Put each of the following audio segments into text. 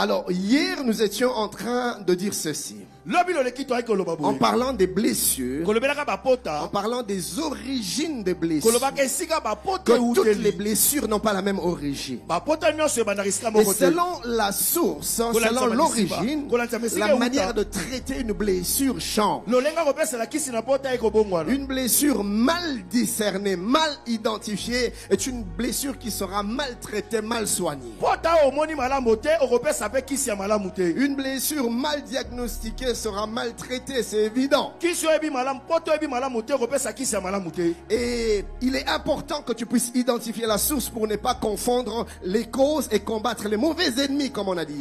Alors, hier, nous étions en train de dire ceci. En parlant des blessures, en parlant des origines des blessures, que toutes les blessures n'ont pas la même origine. Et selon la source, selon l'origine, la manière de traiter une blessure change. Une blessure mal discernée, mal identifiée est une blessure qui sera mal traitée, mal soignée. Une blessure mal diagnostiquée sera mal traitée, c'est évident. Et il est important que tu puisses identifier la source pour ne pas confondre les causes et combattre les mauvais ennemis, comme on a dit.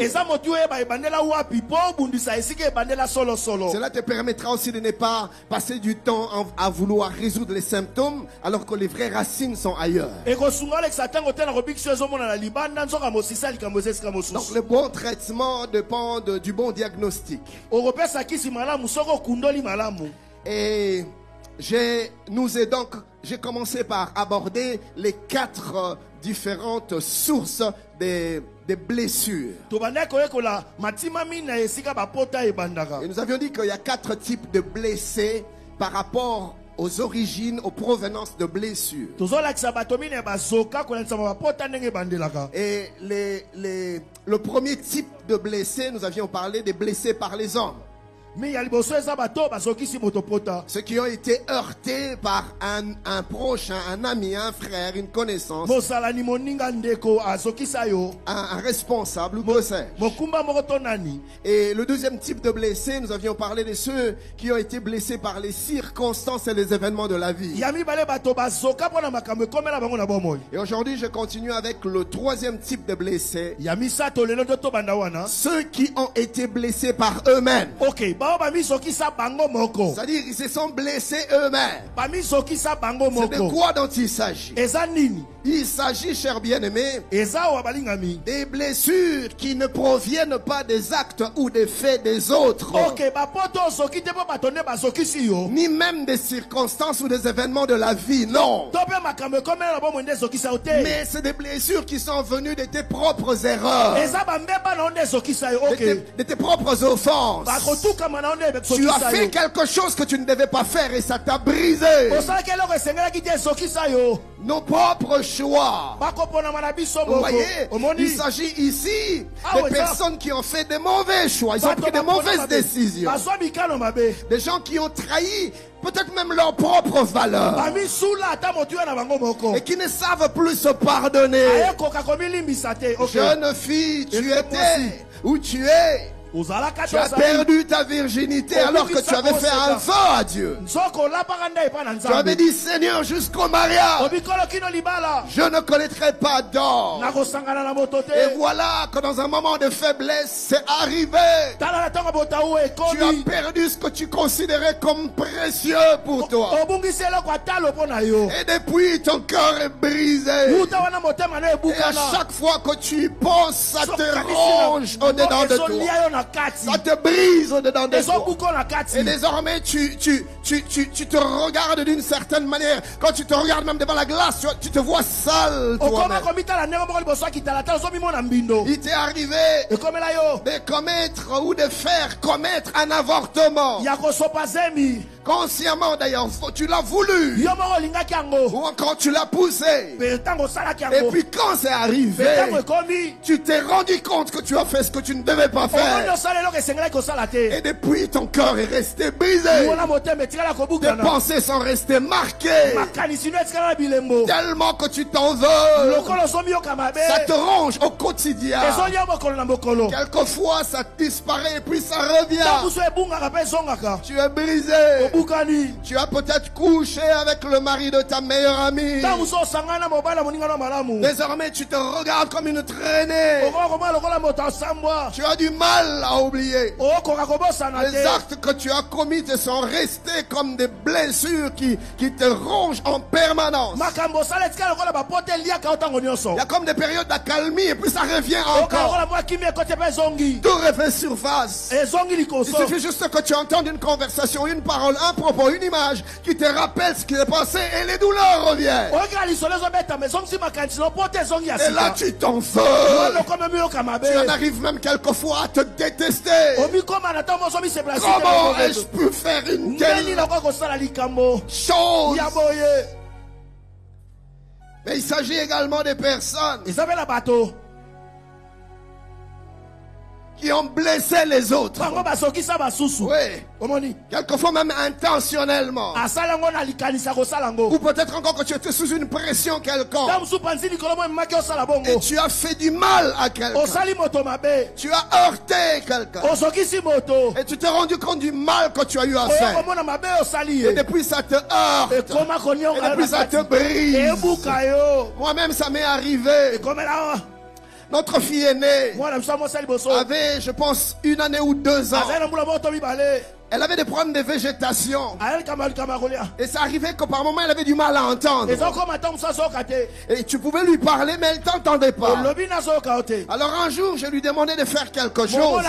Cela te permettra aussi de ne pas passer du temps à vouloir résoudre les symptômes alors que les vraies racines sont ailleurs. Donc le bon traitement dépend du bon diagnostic. Et j'ai commencé par aborder les 4 différentes sources des blessures. Et nous avions dit qu'il y a 4 types de blessés par rapport aux origines, aux provenances de blessures. Et le premier type de blessés, nous avions parlé des blessés par les hommes. Ceux qui ont été heurtés par un prochain, un ami, un frère, une connaissance, un responsable ou que sais-je. Et le deuxième type de blessés, nous avions parlé de ceux qui ont été blessés par les circonstances et les événements de la vie. Et aujourd'hui, je continue avec le troisième type de blessés, ceux qui ont été blessés par eux-mêmes. C'est-à-dire qu'ils se sont blessés eux-mêmes. C'est de quoi dont il s'agit? Il s'agit, chers bien-aimés, des blessures qui ne proviennent pas des actes ou des faits des autres, ni même des circonstances ou des événements de la vie, non. Mais c'est des blessures qui sont venues de tes propres erreurs, de tes propres offenses. Tu as fait quelque chose que tu ne devais pas faire et ça t'a brisé. Nos propres choix. Vous voyez, il s'agit ici de personnes qui ont fait de mauvais choix. Ils ont pris de mauvaises décisions. Des gens qui ont trahi peut-être même leurs propres valeurs et qui ne savent plus se pardonner. Jeune fille, tu étais où tu es. Tu as perdu ta virginité alors que tu avais fait un vœu à Dieu. Tu avais dit, Seigneur, jusqu'au mariage, je ne connaîtrai pas d'homme. Et voilà que dans un moment de faiblesse, c'est arrivé. Tu as perdu ce que tu considérais comme précieux pour toi. Et depuis, ton cœur est brisé. Et à chaque fois que tu y penses, ça te ronge au-dedans de toi. Ça te brise au-dedans de toi. Et désormais tu te regardes d'une certaine manière. Quand tu te regardes même devant la glace, tu te vois sale toi-même. Il t'est arrivé de commettre ou de faire commettre un avortement. Consciemment d'ailleurs, tu l'as voulu. Ou encore tu l'as poussé. Et puis quand c'est arrivé, tu t'es rendu compte que tu as fait ce que tu ne devais pas faire. Et depuis ton cœur est resté brisé. Tes pensées sont restées marquées. Tellement que tu t'en veux. Ça te ronge au quotidien. Quelquefois ça disparaît et puis ça revient. Tu es brisé. Tu as peut-être couché avec le mari de ta meilleure amie. Désormais tu te regardes comme une traînée. Tu as du mal à oublier. Les actes que tu as commis te sont restés comme des blessures qui te rongent en permanence. Il y a comme des périodes d'accalmie et puis ça revient encore. Tout refait surface. Il suffit juste que tu entendes une conversation, une parole, un propos, une image qui te rappelle ce qui est passé et les douleurs reviennent. Et là tu t'en veux. Tu en arrives même quelquefois à te détester. Comment ai-je pu faire une telle chose? Mais il s'agit également des personnes qui ont blessé les autres. Oui. Quelquefois même intentionnellement. Ou peut-être encore que tu étais sous une pression quelconque. Et tu as fait du mal à quelqu'un. Tu as heurté quelqu'un. Et tu t'es rendu compte du mal que tu as eu à faire. Et depuis ça te heurte. Et depuis ça te brise. Moi-même ça m'est arrivé. Notre fille aînée avait, je pense, 1 année ou 2 ans. Elle avait des problèmes de végétation. Et ça arrivait que par moment elle avait du mal à entendre. Et tu pouvais lui parler mais elle ne t'entendait pas. Alors un jour je lui demandais de faire quelque chose.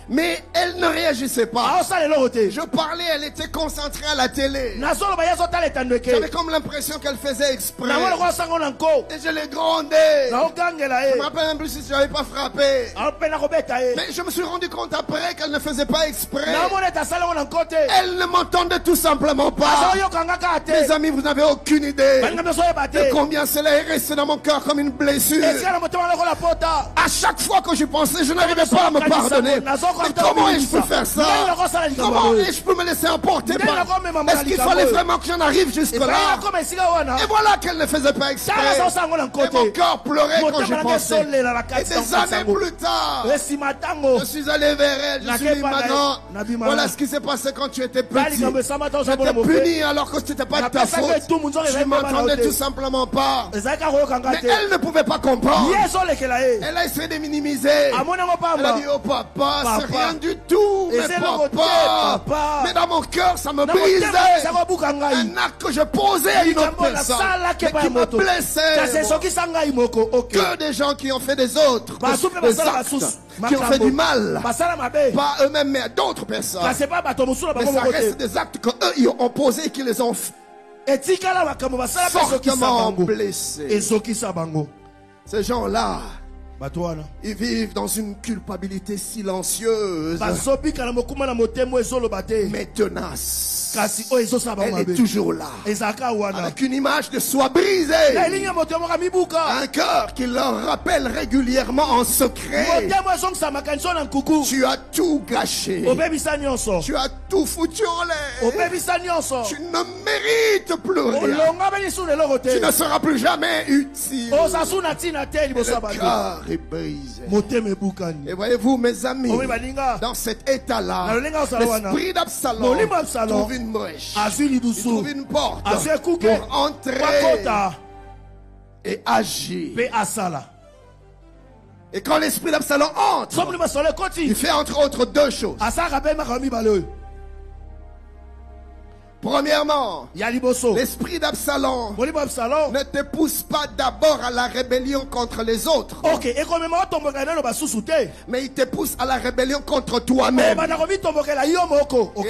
Mais elle ne réagissait pas. Je parlais, elle était concentrée à la télé. J'avais comme l'impression qu'elle faisait exprès. Et je l'ai grondé. Je me rappelle même plus si je n'avais pas frappé. Mais je me suis rendu compte après qu'elle ne faisait pas exprès. Elle ne m'entendait tout simplement pas. Mes amis, vous n'avez aucune idée de combien cela est resté dans mon cœur comme une blessure. À chaque fois que je pensais, je n'arrivais pas à me pardonner. Mais comment est-ce que je peux faire ça? Comment est-ce que je peux me laisser emporter par... Est-ce qu'il fallait vraiment que j'en arrive jusque-là? Et voilà qu'elle ne faisait pas exprès. Et mon cœur pleurait quand j'y pensais. Et des années plus tard, je suis allé vers elle. Je suis dit, maintenant, voilà ce qui s'est passé quand tu étais petit. J'étais puni alors que ce n'était pas de ta faute. Je ne m'entendais tout simplement pas. Mais elle ne pouvait pas comprendre. Elle a essayé de minimiser. Elle a dit, oh papa, c'est rien du tout, mais papa. Mais dans mon cœur, ça me brisait. Un acte que je posais à une autre personne, mais qui me blessait. Que des gens qui ont fait des autres, des actes, qui ont fait du mal, pas eux-mêmes, mais à d'autres personnes. Mais ça reste des actes qu'eux, ils ont posés et qui les ont fortement blessés. Ces gens-là, ils vivent dans une culpabilité silencieuse, mais tenace. Elle est toujours là, avec une image de soi brisée, un cœur qui leur rappelle régulièrement en secret: tu as tout gâché, tu as tout foutu en l'air, tu ne mérites plus rien, tu ne seras plus jamais utile. Le cœur est brisé. Et voyez-vous, mes amis, dans cet état-là, l'esprit d'Absalom trouve une brèche, il trouve une porte pour entrer et agir. Et quand l'esprit d'Absalom entre, il fait entre autres 2 choses. Premièrement, l'esprit d'Absalom ne te pousse pas d'abord à la rébellion contre les autres, mais il te pousse à la rébellion contre toi-même. Et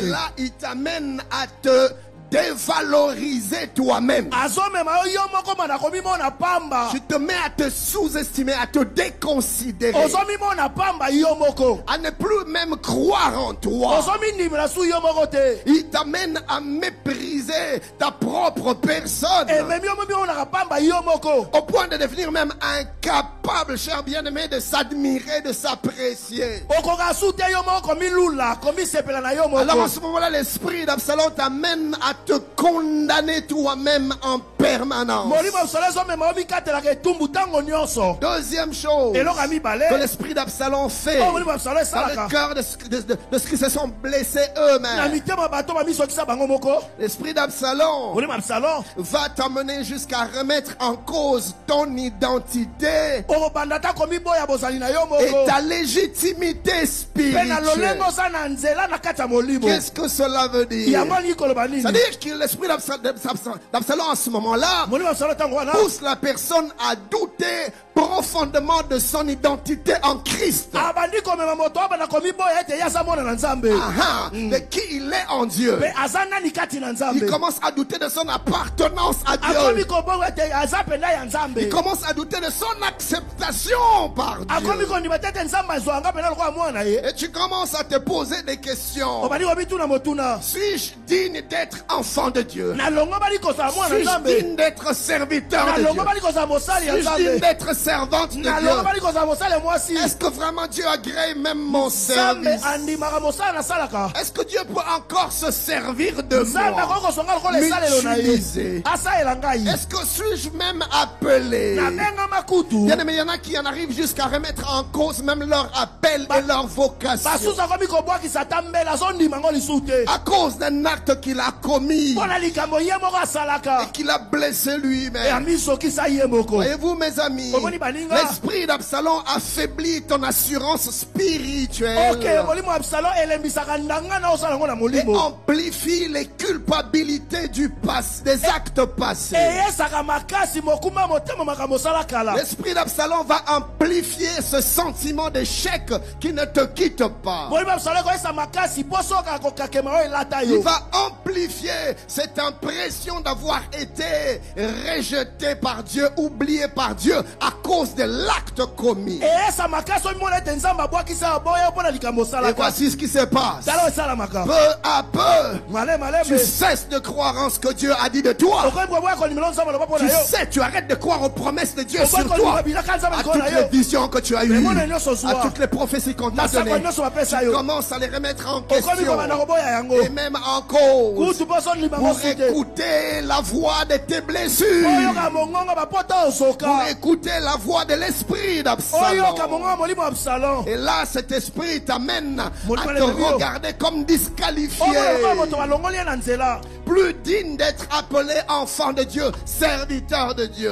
là, il t'amène à te dévaloriser toi-même. Tu te mets à te sous-estimer, à te déconsidérer, à ne plus même croire en toi. Il t'amène à mépriser ta propre personne, au point de devenir même incapable, cher bien-aimé, de s'admirer, de s'apprécier. Alors à ce moment-là, l'esprit d'Absalom t'amène à te condamner toi-même en permanence. Deuxième chose que l'esprit d'Absalom fait dans le cœur de ceux qui se sont blessés eux-mêmes, l'esprit d'Absalom va t'amener jusqu'à remettre en cause ton identité et ta légitimité spirituelle. Qu'est-ce que cela veut dire? C'est-à-dire que l'esprit d'Absalom à ce moment-là pousse la personne à douter profondément de son identité en Christ. De qui il est en Dieu. Il commence à douter de son appartenance à Dieu. Il commence à douter de son acceptation par Dieu. Et tu commences à te poser des questions. Suis-je digne d'être enfant de Dieu? Suis-je digne d'être serviteur de Dieu? Suis-je digne d'être servante de Dieu? Est-ce que vraiment Dieu agrée même mon service? Est-ce que Dieu peut encore se servir de moi? M'utiliser? Est-ce que suis-je même appelé? Bien aimé, il y en a qui en arrivent jusqu'à remettre en cause même leur appel et leur vocation. À cause d'un acte qu'il a commis et qu'il a blessé lui-même. Voyez-vous, mes amis, l'esprit d'Absalom affaiblit ton assurance spirituelle et amplifie les culpabilités du passé, des actes passés. L'esprit d'Absalom va amplifier ce sentiment d'échec qui ne te quitte pas. Il va amplifier cette impression d'avoir été rejeté par Dieu, oublié par Dieu à cause de l'acte commis. Et voici ce qui se passe. Peu à peu, tu cesses de croire en ce que Dieu a dit de toi. Tu sais, tu arrêtes de croire aux promesses de Dieu sur toi, à toutes les visions que tu as eues, à toutes les prophéties qu'on t'a données. Tu commences à les remettre en question et même en cause pour écouter la voix de tes blessures, pour écouter la voix de l'esprit d'Absalom. Et là, cet esprit t'amène à te regarder comme disqualifié, plus digne d'être appelé enfant de Dieu, serviteur de Dieu.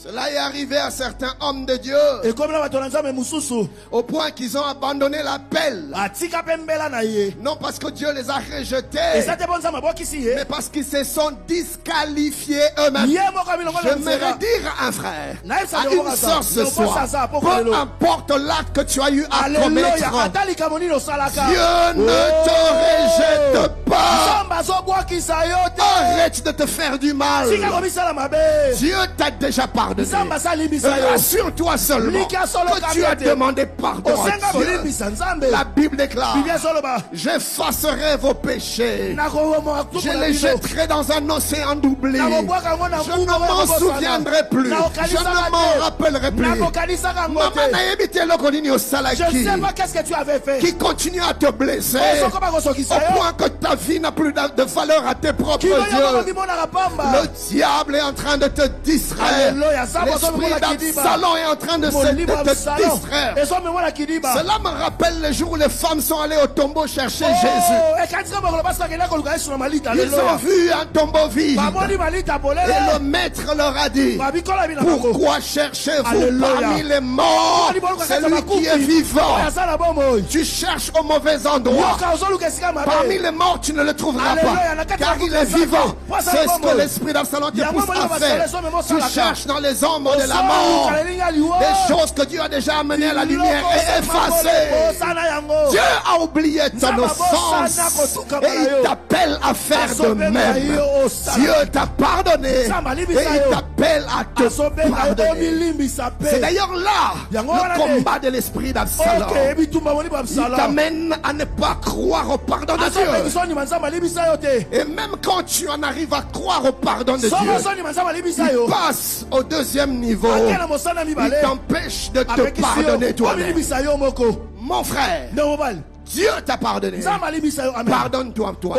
Cela est arrivé à certains hommes de Dieu au point qu'ils ont abandonné l'appel. Non parce que Dieu les a rejetés, mais parce qu'ils se sont disqualifiés eux-mêmes. J'aimerais dire à un frère, à une sœur ce soir, peu importe l'acte que tu as eu à commettre, Dieu ne te rejette pas. Arrête de te faire du mal. Dieu t'a déjà parlé. Rassure-toi seulement que tu as demandé pardon à Dieu. La Bible déclare: j'effacerai vos péchés, je les jetterai dans un océan d'oubli, je ne m'en souviendrai plus, je ne m'en rappellerai plus. Je ne sais pas qu'est-ce que tu avais fait qui continue à te blesser au point que ta vie n'a plus de valeur à tes propres yeux. Le diable est en train de te distraire. L'esprit d'Absalom est en train de te distraire. Cela me rappelle les jours où les femmes sont allées au tombeau chercher Jésus. Ils ont vu un tombeau vide et le maître leur a dit: pourquoi cherchez-vous parmi les morts celui qui est vivant? Tu cherches au mauvais endroit. Parmi les morts tu ne le trouveras pas, car il est vivant. C'est ce que l'esprit d'Absalom te pousse à faire. Tu cherches dans les ombres de la mort des choses que Dieu a déjà amenées à la lumière et effacées. Dieu a oublié ton offense et il t'appelle à faire de même. Dieu t'a pardonné et il t'appelle à te pardonner. C'est d'ailleurs là le combat de l'esprit d'Absalom. Il t'amène à ne pas croire au pardon de Dieu. Et même quand tu en arrives à croire au pardon de Dieu, il passe au deuxième niveau. Il t'empêche de te pardonner toi-même. Mon frère, Dieu t'a pardonné. Pardonne-toi toi.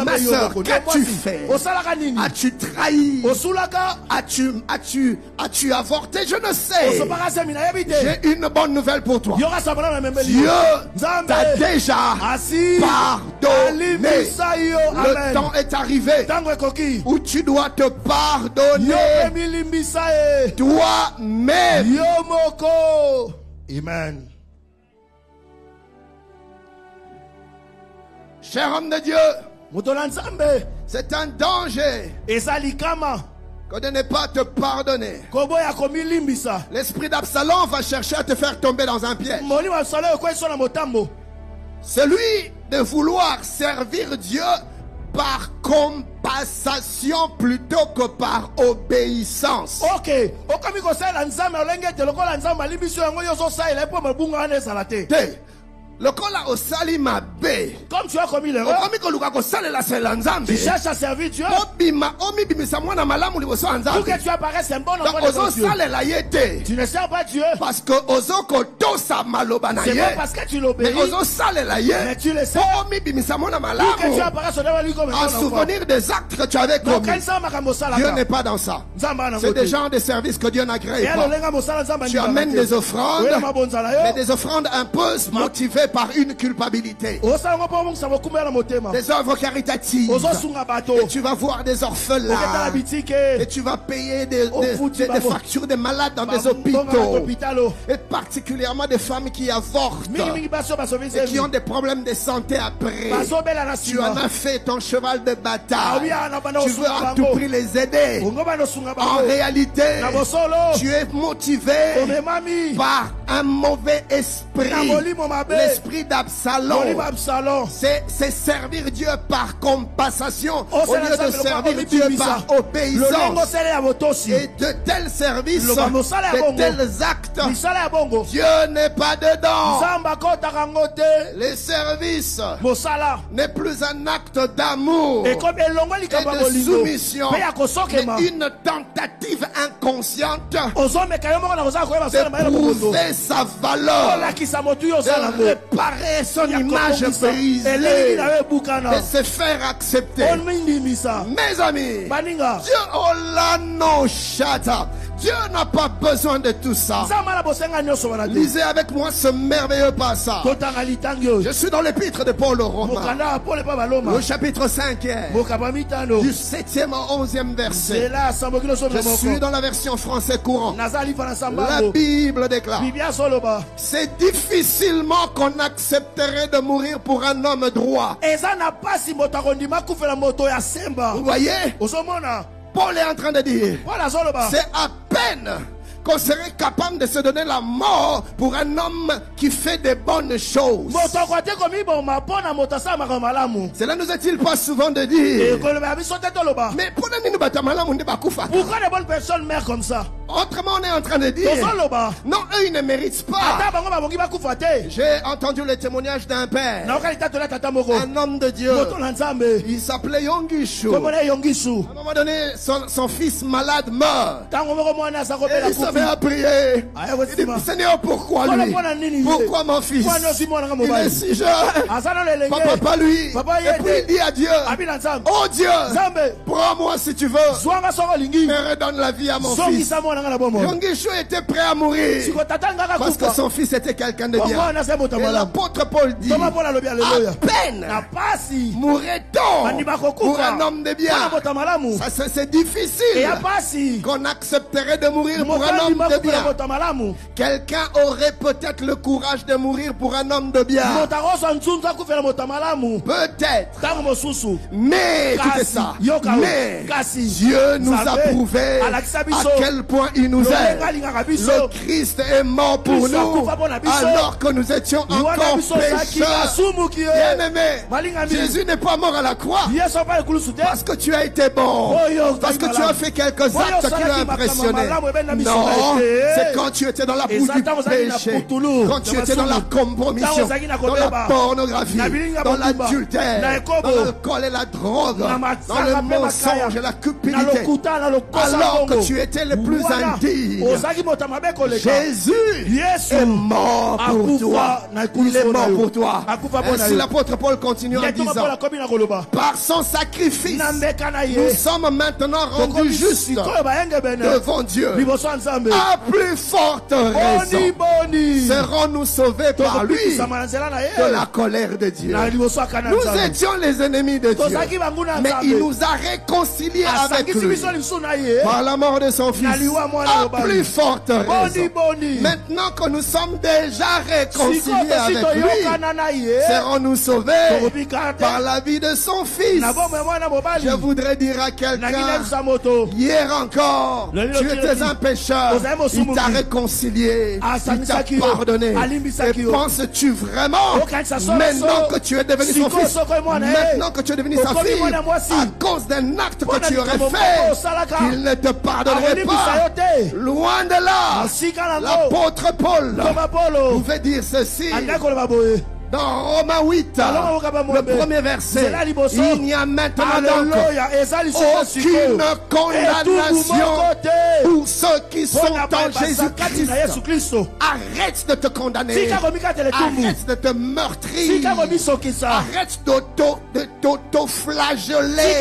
Ma soeur, qu'as-tu fait? As-tu trahi? As-tu avorté? Je ne sais. J'ai une bonne nouvelle pour toi. Dieu t'a déjà pardonné. Le temps est arrivé où tu dois te pardonner toi-même. Amen. Cher homme de Dieu, c'est un danger que de ne pas te pardonner. L'esprit d'Absalom va chercher à te faire tomber dans un piège. Celui de vouloir servir Dieu par compensation plutôt que par obéissance. Le kola osali mabe. Comme tu as commis l'erreur, tu cherches à servir Dieu pour que tu apparaisses un bon enfant de Dieu. Tu ne sers pas Dieu. Parce que c'est pas parce que tu l'obéis, mais tu le sais pour que tu apparaisses devant lui comme un bon enfant. En souvenir des actes que tu avais commis. Dieu n'est pas dans ça. C'est des gens de service que Dieu n'a créé pas. Tu amènes des offrandes, mais des offrandes un peu motivées par une culpabilité. Des œuvres caritatives. Et tu vas voir des orphelins. Et tu vas payer des factures de malades dans des hôpitaux. Et particulièrement des femmes qui avortent. Et qui ont des problèmes de santé après. Tu en as fait ton cheval de bataille. Tu veux à tout prix les aider. En réalité, tu es motivé par un mauvais esprit. L'esprit d'Absalom. C'est servir Dieu par compensation au lieu de servir Dieu par obéissance. Et de tels services, de tels actes, Dieu n'est pas dedans. Les services n'est plus un acte d'amour et de soumission, mais une tentative inconsciente de prouver sa valeur, de réparer son image brisée et se faire accepter. Mes amis, Dieu, oh là non, chata. Dieu n'a pas besoin de tout ça. Lisez avec moi ce merveilleux passage. Je suis dans l'épître de Paul aux Romains, le chapitre 5e, du 7e au 11e verset. Je suis dans la version français courant. La Bible déclare: c'est difficilement qu'on accepterait de mourir pour un homme droit. Vous voyez? Paul est en train de dire, c'est à peine qu'on serait capable de se donner la mort pour un homme qui fait des bonnes choses. Cela nous est-il pas souvent de dire, mais pourquoi les bonnes personnes meurent comme ça? Autrement, on est en train de dire, non, eux ils ne méritent pas. J'ai entendu le témoignage d'un père, un homme de Dieu. Il s'appelait Yongishu. À un moment donné, son fils malade meurt. Et il s'avait à prier. Il dit, Seigneur, pourquoi lui? Pourquoi mon fils? Il est si jeune. Papa lui. Et puis il dit à Dieu, oh Dieu, prends-moi si tu veux et redonne la vie à mon fils. Yongishu était prêt à mourir parce que son fils était quelqu'un de bien. Et l'apôtre Paul dit, à peine mourrait-on pour un homme de bien. Ça c'est difficile qu'on accepterait de mourir pour un homme de bien. Quelqu'un aurait peut-être le courage de mourir pour un homme de bien. Peut-être. Mais écoutez ça. Mais Dieu nous a prouvé à quel point il nous aime. Le Christ est mort pour nous alors que nous étions encore pécheurs. Bien-aimé, Jésus n'est pas mort à la croix parce que tu as été bon, parce que tu as fait quelques actes qui l'ont impressionné. Non, c'est quand tu étais dans la boue du péché, quand tu étais dans la compromission, dans la pornographie, dans l'adultère, dans l'alcool et la drogue, dans le mensonge et la cupidité, alors que tu étais le plus indigne. Jésus est mort pour toi. Il est mort pour toi. Ainsi l'apôtre Paul continue en disant, par son sacrifice, nous sommes maintenant rendus justes devant Dieu. À plus forte raison, serons-nous sauvés par lui de la colère de Dieu. Nous étions les ennemis de Dieu, mais il nous a réconciliés avec lui par la mort de son fils. à plus forte raison. Maintenant que nous sommes déjà réconciliés avec lui, serons-nous sauvés par la vie de son fils. Je voudrais dire à quelqu'un, hier encore, tu étais un pécheur, il t'a réconcilié, il t'a pardonné. Et penses-tu vraiment, maintenant que tu es devenu son fils, maintenant que tu es devenu sa fille, à cause d'un acte que tu aurais fait, qu'il ne te pardonnerait pas? Loin de là, l'apôtre Paul pouvait dire ceci dans Romains 8, le premier verset. Il n'y a maintenant donc aucune condamnation pour ceux qui sont en Jésus-Christ. Arrête de te condamner. Arrête de te meurtrir. Arrête de t'auto-flageller.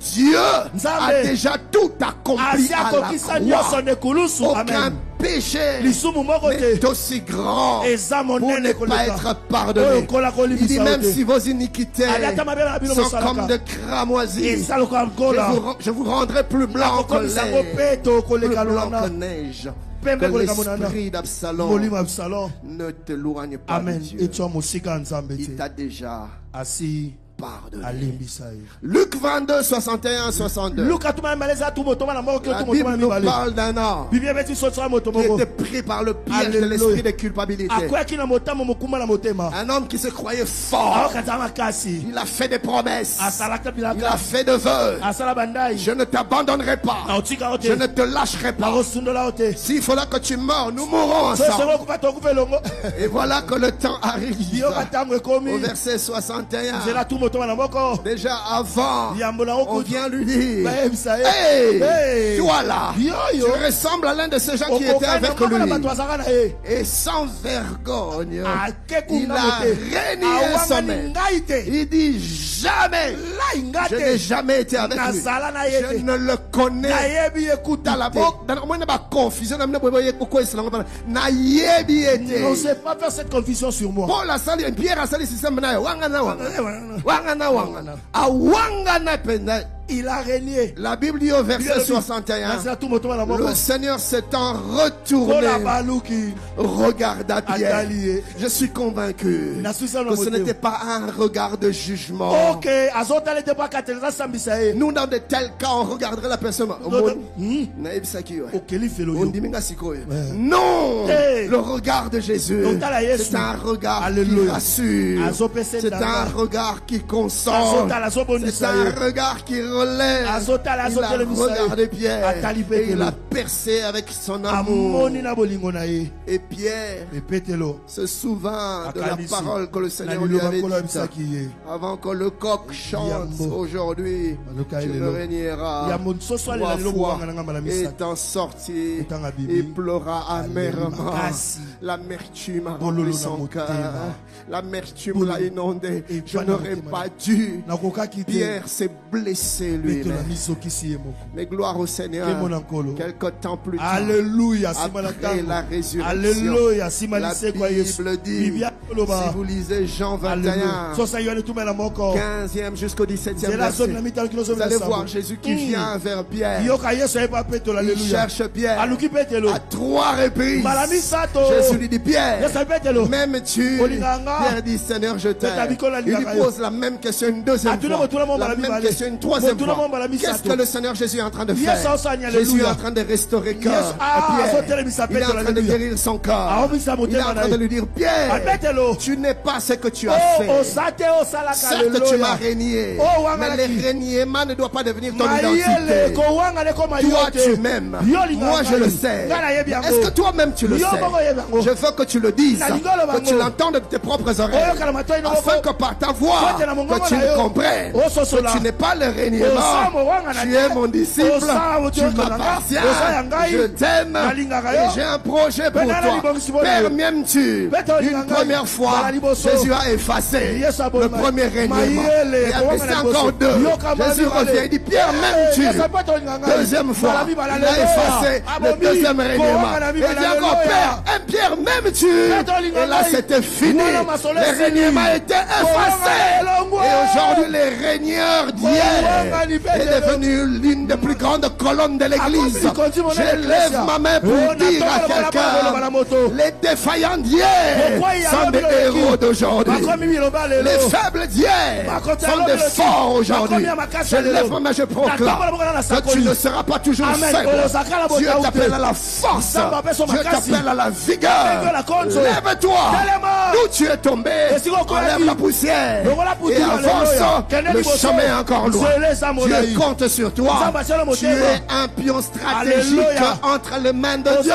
Dieu a déjà tout accompli à la croix. Aucun péché est aussi grand pour ne pas être pardonné. Il dit même si vos iniquités sont comme de cramoisis, je vous rendrai plus blanc que lait, plus blanc que neige. Que l'esprit d'Absalom ne t'éloigne pas de Dieu. Il t'a déjà pardonné. Luc 22, 61, 62. La Bible nous parle d'un homme qui était pris par le piège de l'esprit de culpabilité. Un homme qui se croyait fort. Il a fait des promesses. Il a fait des vœux. Je ne t'abandonnerai pas. Je ne te lâcherai pas. S'il faudra que tu meurs, nous mourrons ensemble. Et voilà que le temps arrive. Au verset 61. Déjà avant, on vient lui dire, hey, toi là, tu ressembles à l'un de ces gens qui étaient avec lui. Et sans vergogne, il a renié son maître. Il dit jamais, je n'ai jamais été avec lui. Je ne le connais. Dans la confusion, n'osez pas faire cette confusion sur moi. Paul a sali, Pierre a sali, il a régné. La Bible dit au verset 61, le Seigneur s'étant retourné, regarda Pierre. Je suis convaincu que ce n'était pas un regard de jugement. Nous, dans de tels cas, on regarderait la personne. Non, le regard de Jésus, c'est un regard qui rassure, c'est un regard qui console, c'est un regard qui relève. Il a regardé Pierre et il a percé avec son amour. Et Pierre se souvent de la parole que le Seigneur lui avait dit avant que le coq chante aujourd'hui, tu ne régneras 3 fois. Étant sorti, il pleura amèrement. L'amertume a rempli son cœur. L'amertume l'a inondé. Je n'aurais pas dû. Pierre s'est blessé lui-même. Mais gloire au Seigneur. Quelque temps plus tard, Alléluia. après la résurrection, la Bible dit, si vous lisez Jean 21, 15e jusqu'au 17e verset, vous allez voir Jésus qui vient vers Pierre. Il cherche Pierre à 3 reprises. Jésus lui dit, Pierre, m'aimes-tu? Pierre dit, Seigneur, je t'aime. Il lui pose la même question une 2e fois, la même question une 3e fois. Qu'est-ce que le Seigneur Jésus est en train de faire? Jésus est en train de restaurer cœur à Pierre. Il est en train de guérir son corps. Il est en train de lui dire, Pierre, tu n'es pas ce que tu as fait. Certes, tu m'as régné, mais le régnement ne doit pas devenir ton identité. Toi, tu m'aimes. Moi, je le sais. Est-ce que toi-même, tu le sais? Je veux que tu le dises, que tu l'entendes de tes propres oreilles, afin que par ta voix, que tu le comprennes, que tu n'es pas le régnement. Tu es mon disciple, tu m'appartiens, je t'aime et j'ai un projet pour toi. Père, m'aimes-tu? Une première fois, Jésus a effacé le premier régnement. Il a laissé encore 2. Jésus revient et dit, Pierre, m'aimes-tu? 2e fois, il a effacé le 2e régnement. Il dit encore, Pierre, m'aimes-tu? Et là, c'était fini. Le régnement était effacé. Et aujourd'hui, les régneurs d'hier est devenue l'une des plus grandes colonnes de l'église. Je lève ma main pour dire à quelqu'un, les défaillants d'hier sont des héros d'aujourd'hui. Les faibles d'hier sont des forts aujourd'hui. Je lève ma main, je proclame que tu ne seras pas toujours faible. Dieu t'appelle à la force. Dieu t'appelle à la vigueur. Lève-toi. D'où tu es tombé, enlève la poussière et avance. Le chemin est encore loin. Dieu compte sur toi. Tu es un pion stratégique entre les mains de Dieu.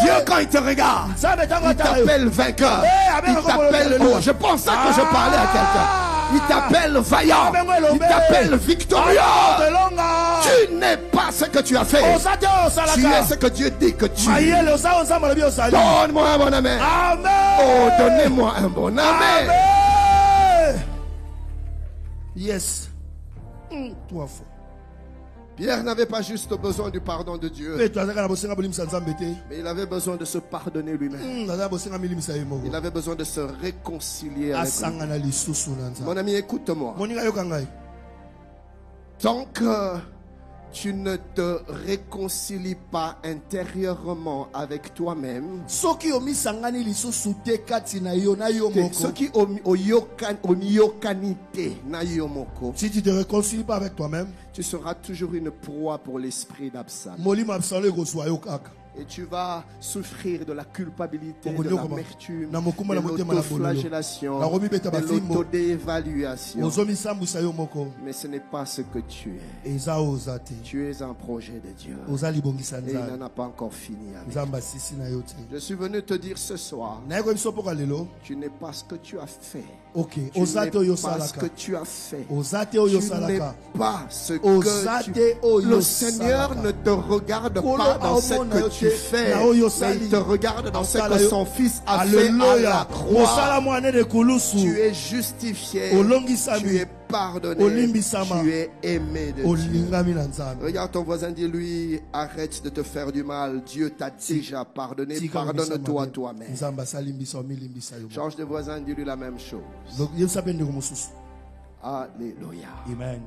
Dieu, quand il te regarde, il t'appelle vainqueur. Il t'appelle beau. Je pensais que je parlais à quelqu'un. Il t'appelle vaillant. Il t'appelle victorieux. Tu n'es pas ce que tu as fait. Tu es ce que Dieu dit que tu es. Donne-moi un bon amen. Oh, donnez-moi un bon amen. Yes. Toi faux. Pierre n'avait pas juste besoin du pardon de Dieu, mais il avait besoin de se pardonner lui-même. Il avait besoin de se réconcilier avec lui. Mon ami, écoute-moi. Tant que tu ne te réconcilies pas intérieurement avec toi-même, si tu te réconcilies pas avec toi-même, tu seras toujours une proie pour l'esprit d'Absalom. Et tu vas souffrir de la culpabilité, de l'amertume, de l'autoflagellation, de l'autodévaluation. Mais ce n'est pas ce que tu es. Tu es un projet de Dieu. Et il n'en a pas encore fini avec. Je suis venu te dire ce soir, tu n'es pas ce que tu as fait. Tu n'es pas ce que tu as fait. Tu n'es pas ce que tu fais. Le Seigneur ne te regarde pas dans ce que tu fais, mais il te regarde dans ce que son Fils a fait à la croix. Tu es justifié, tu es pardonné, tu es aimé de Dieu. Regarde ton voisin, dis-lui, arrête de te faire du mal. Dieu t'a déjà pardonné. Pardonne-toi toi-même. Change de voisin, dis-lui la même chose. Alléluia. Amen.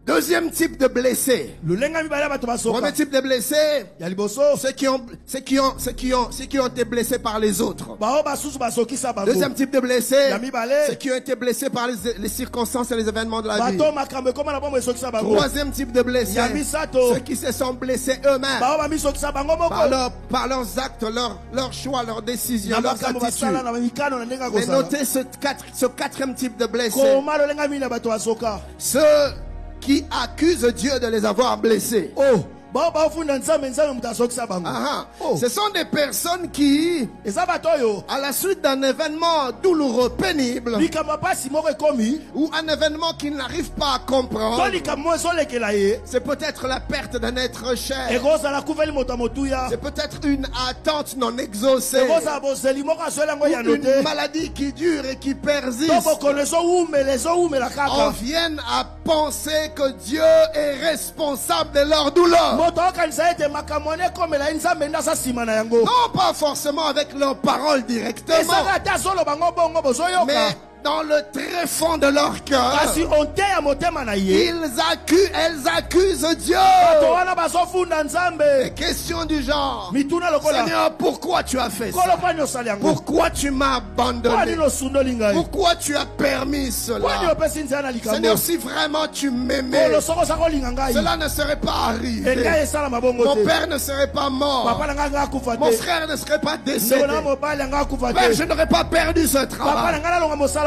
Deuxième type de blessés. Premier type de blessés, ceux qui ont été blessés par les autres. Deuxième type de blessés, ceux qui ont été blessés par les circonstances et les événements de la vie. Troisième type de blessés, ceux qui se sont blessés eux-mêmes par leurs actes, leurs choix, leurs décisions, leurs attitudes. Mais notez ce quatrième type de blessés. Ceux qui accusent Dieu de les avoir blessés. Ce sont des personnes qui, à la suite d'un événement douloureux, pénible, ou un événement qu'ils n'arrivent pas à comprendre, c'est peut-être la perte d'un être cher, c'est peut-être une attente non exaucée, ou une maladie qui dure et qui persiste, en viennent à penser que Dieu est responsable de leur douleur. Non pas forcément avec leurs paroles directement, mais dans le très fond de leur cœur, elles accusent Dieu. Des questions du genre: Seigneur, pourquoi tu as fait ça? Pourquoi tu m'as abandonné? Pourquoi tu as permis cela? Seigneur, si vraiment tu m'aimais, cela ne serait pas arrivé. Mon père ne serait pas mort. Mon frère ne serait pas décédé. Père, je n'aurais pas perdu ce travail.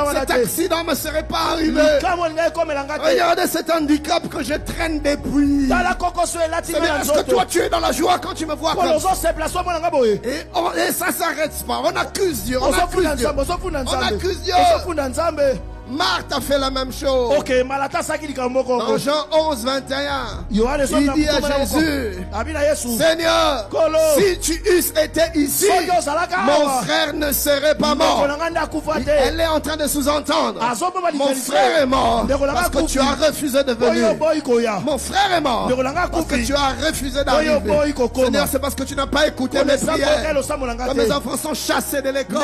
Cet accident ne me serait pas arrivé. Regardez cet handicap que je traîne depuis. Est-ce que toi tu es dans la joie quand tu me vois comme ça? Et ça s'arrête pas. On accuse Dieu. On accuse Dieu. On accuse Dieu. Marthe a fait la même chose. Dans Jean 11, 21, il dit à Jésus, Seigneur, si tu eusses été ici, mon frère ne serait pas mort. Elle est en train de sous-entendre, mon frère est mort parce que tu as refusé de venir. Mon frère est mort parce que tu as refusé d'arriver. Seigneur, c'est parce que tu n'as pas écouté mes prières. Quand mes enfants sont chassés de l'école,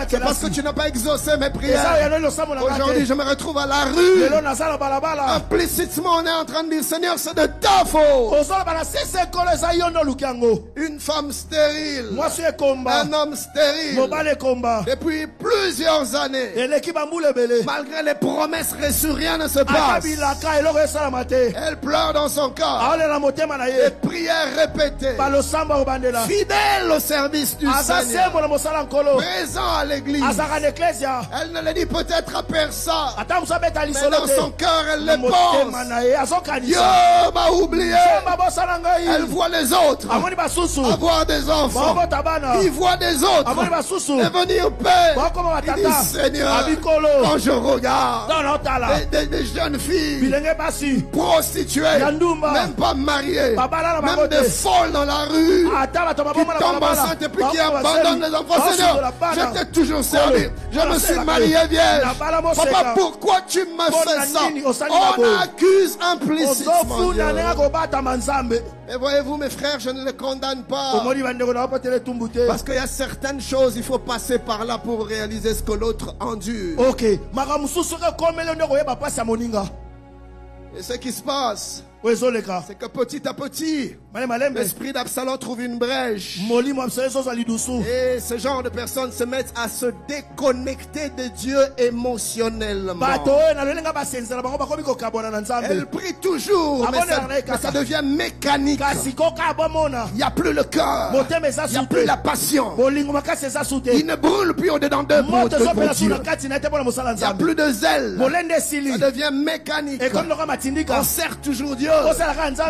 c'est parce que tu n'as pas exaucé mes prières. Aujourd'hui, je me retrouve à la rue. Implicitement, on est en train de dire, Seigneur, c'est de ta faute. Une femme stérile, un homme stérile, depuis plusieurs années, malgré les promesses reçues, rien ne se passe. Elle pleure dans son corps. Les prières répétées, fidèle au service du Seigneur, présent à l'église. Elle ne le dit peut-être à personne, mais dans son cœur elle le pense. Dieu m'a oublié. Elle voit les autres avoir des enfants, il voit des autres devenir père. Il dit, Seigneur, quand je regarde des jeunes filles prostituées, même pas mariées, même des folles dans la rue, qui tombent enceintes et puis qui abandonnent les enfants, Seigneur, je t'ai toujours servi, je me suis marié vierge. Papa, pourquoi tu me fais ça? On accuse implicitement Dieu. Et voyez-vous, mes frères, je ne les condamne pas. Parce qu'il y a certaines choses, il faut passer par là pour réaliser ce que l'autre endure. Et ce qui se passe, c'est que petit à petit, l'esprit d'Absalom trouve une brèche. Et ce genre de personnes se mettent à se déconnecter de Dieu émotionnellement. Elle prie toujours, mais ça devient mécanique. Il n'y a plus le cœur, il n'y a plus la passion. Il ne brûle plus au-dedans d'eux pour Dieu. Il n'y a plus de zèle. Ça devient mécanique. On sert toujours Dieu,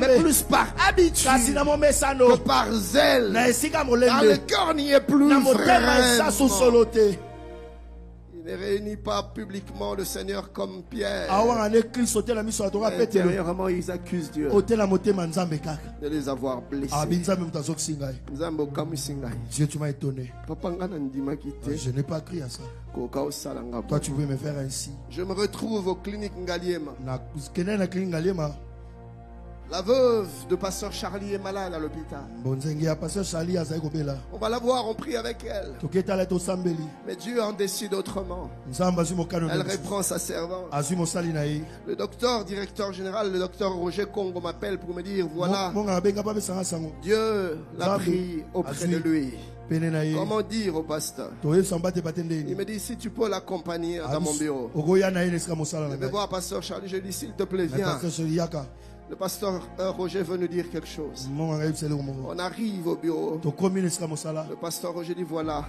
mais plus par habitude que par zèle. Car le cœur n'y est plus vraiment. Il ne réunit pas publiquement le Seigneur comme Pierre. Intérieurement, ils accusent Dieu de les avoir blessés. Dieu, tu m'as étonné. Je n'ai pas cru à ça. Toi, tu veux me faire ainsi. Je me retrouve aux cliniques Ngaliema. La veuve de pasteur Charlie est malade à l'hôpital. On va la voir, on prie avec elle. Mais Dieu en décide autrement. Elle reprend sa servante. Le docteur, directeur général, le docteur Roger Congo m'appelle pour me dire, voilà, Dieu l'a pris auprès de lui. Comment dire au pasteur? Il me dit, si tu peux l'accompagner dans mon bureau. Je vais voir pasteur Charlie, je lui dis, s'il te plaît, viens. Le pasteur Roger veut nous dire quelque chose. On arrive au bureau. Le pasteur Roger dit, voilà,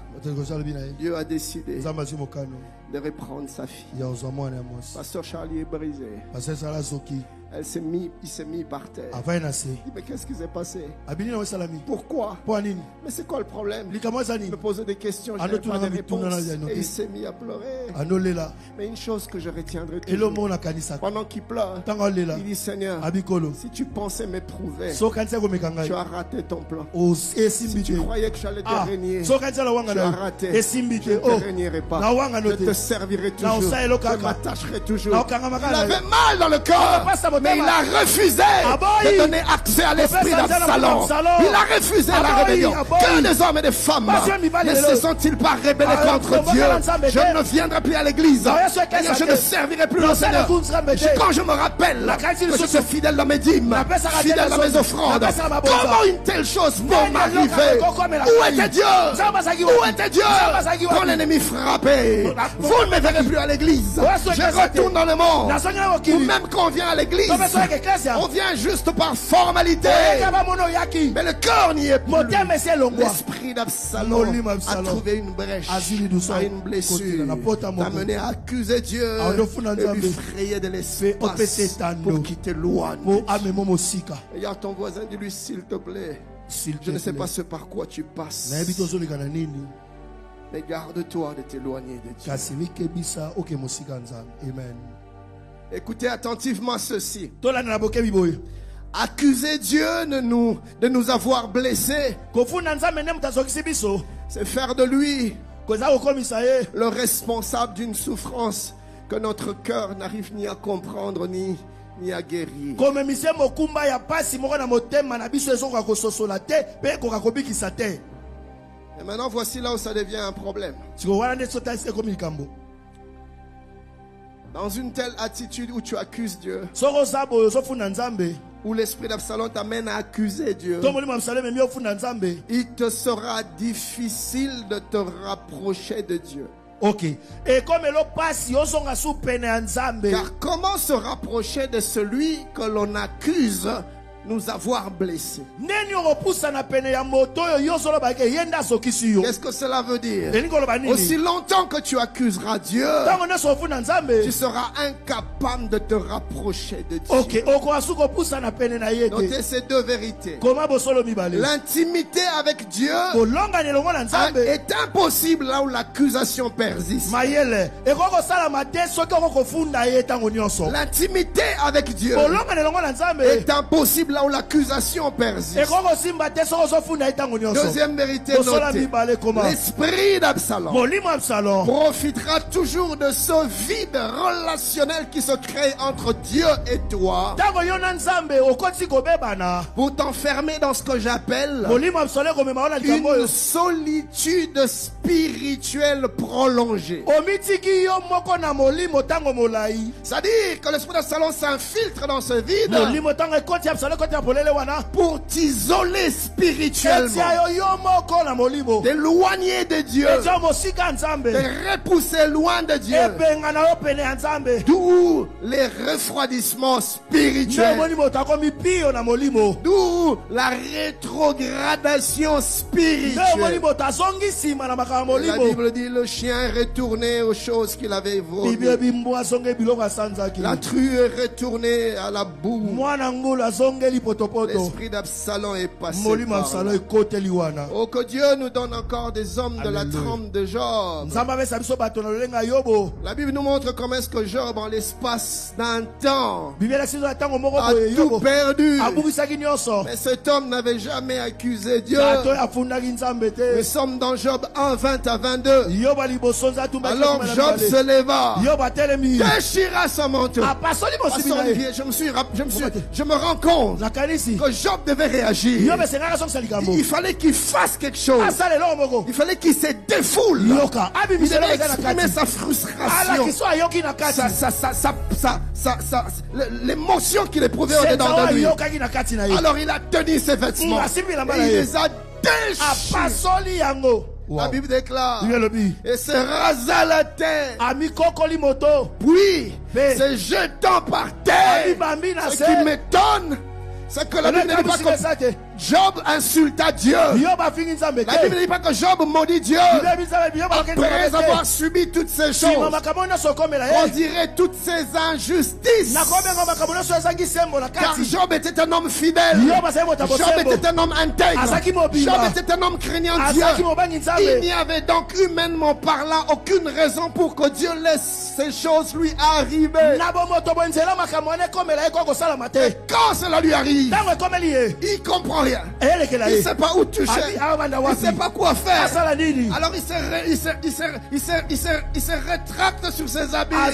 Dieu a décidé de reprendre sa fille. Pasteur Charlie est brisé. Il s'est mis par terre. Il dit, mais qu'est-ce qui s'est passé? Pourquoi? Mais c'est quoi le problème? Il me posait des questions, je n'avais pas de réponse. Et il s'est mis à pleurer. Mais une chose que je retiendrai toujours, pendant qu'il pleure, il dit, Seigneur, si tu pensais m'éprouver, tu as raté ton plan. Si tu croyais que j'allais te régner, tu as raté. Je ne te régnerai pas. Je te servirai toujours. Je m'attacherai toujours. Il avait mal dans le corps, mais il a refusé de donner accès à l'esprit d'Absalom. Il a refusé la rébellion. Que les hommes et les femmes ne se sont-ils pas rebellés contre Dieu? Je ne viendrai plus à l'église. Je ne servirai plus le Seigneur. Quand je me rappelle que je suis fidèle dans mes dîmes, fidèle dans mes offrandes, comment une telle chose peut m'arriver? Où était Dieu? Où était Dieu quand l'ennemi frappait? Vous ne me verrez plus à l'église. Je retourne dans le monde. Ou même quand on vient à l'église, on vient juste par formalité. Mais le cœur n'y est plus. L'esprit d'Absalom a trouvé une brèche, a une blessure, t'a mené à accuser Dieu et lui frayer de l'espace pour qu'il t'éloigne. Regarde ton voisin, dis-lui, s'il te plaît, je ne sais pas ce par quoi tu passes. Mais garde-toi de t'éloigner de Dieu. Amen. Écoutez attentivement ceci. Accuser Dieu de nous avoir blessés, c'est faire de lui le responsable d'une souffrance que notre cœur n'arrive ni à comprendre ni à guérir. Et maintenant, voici là où ça devient un problème. Dans une telle attitude où tu accuses Dieu, où l'esprit d'Absalom t'amène à accuser Dieu, il te sera difficile de te rapprocher de Dieu. Ok. Car comment se rapprocher de celui que l'on accuse nous avoir blessés? Qu'est-ce que cela veut dire? Aussi longtemps que tu accuseras Dieu, tu seras incapable de te rapprocher de Dieu. Notez ces deux vérités. L'intimité avec Dieu est impossible là où l'accusation persiste. L'intimité avec Dieu est impossible là où l'accusation persiste. Deuxième vérité notée. L'esprit d'Absalom profitera toujours de ce vide relationnel qui se crée entre Dieu et toi pour t'enfermer dans ce que j'appelle une solitude spirituelle prolongée. C'est-à-dire que l'esprit d'Absalom s'infiltre dans ce vide pour t'isoler spirituellement, t'éloigner de Dieu, te repousser loin de Dieu. D'où les refroidissements spirituels, d'où la rétrogradation spirituelle. La Bible dit le chien est retourné aux choses qu'il avait volées. La true est retournée à la boue. L'esprit d'Absalom est passé par là. Oh, que Dieu nous donne encore des hommes de la trempe de Job. La Bible nous montre comment est-ce que Job, en l'espace d'un temps, a tout perdu. Mais cet homme n'avait jamais accusé Dieu. Nous sommes dans Job 1, 20 à 22. Alors Job se leva, déchira son manteau. Pasteur Olivier, je me rends compte que Job devait réagir. Il fallait qu'il fasse quelque chose. Il fallait qu'il se défoule. Il devait exprimer sa frustration, l'émotion qu'il éprouvait au-dedans de lui. Alors il a tenu ses vêtements et il les a déchirés. La Bible déclare et se rasa la tête, puis se jetant par terre. Ce qui m'étonne, c'est que la Bible ne dit pas que Job insulta Dieu. La Bible ne dit pas que Job maudit Dieu. Après avoir subi toutes ces choses, on dirait toutes ces injustices. Car Job était un homme fidèle. Job était un homme intègre. Job était un homme craignant Dieu. Il n'y avait donc humainement parlant aucune raison pour que Dieu laisse ces choses lui arriver. Et quand cela lui arrive, il comprend rien. Il ne sait pas où toucher. Il ne sait pas quoi faire. Alors il se rétracte sur ses habits et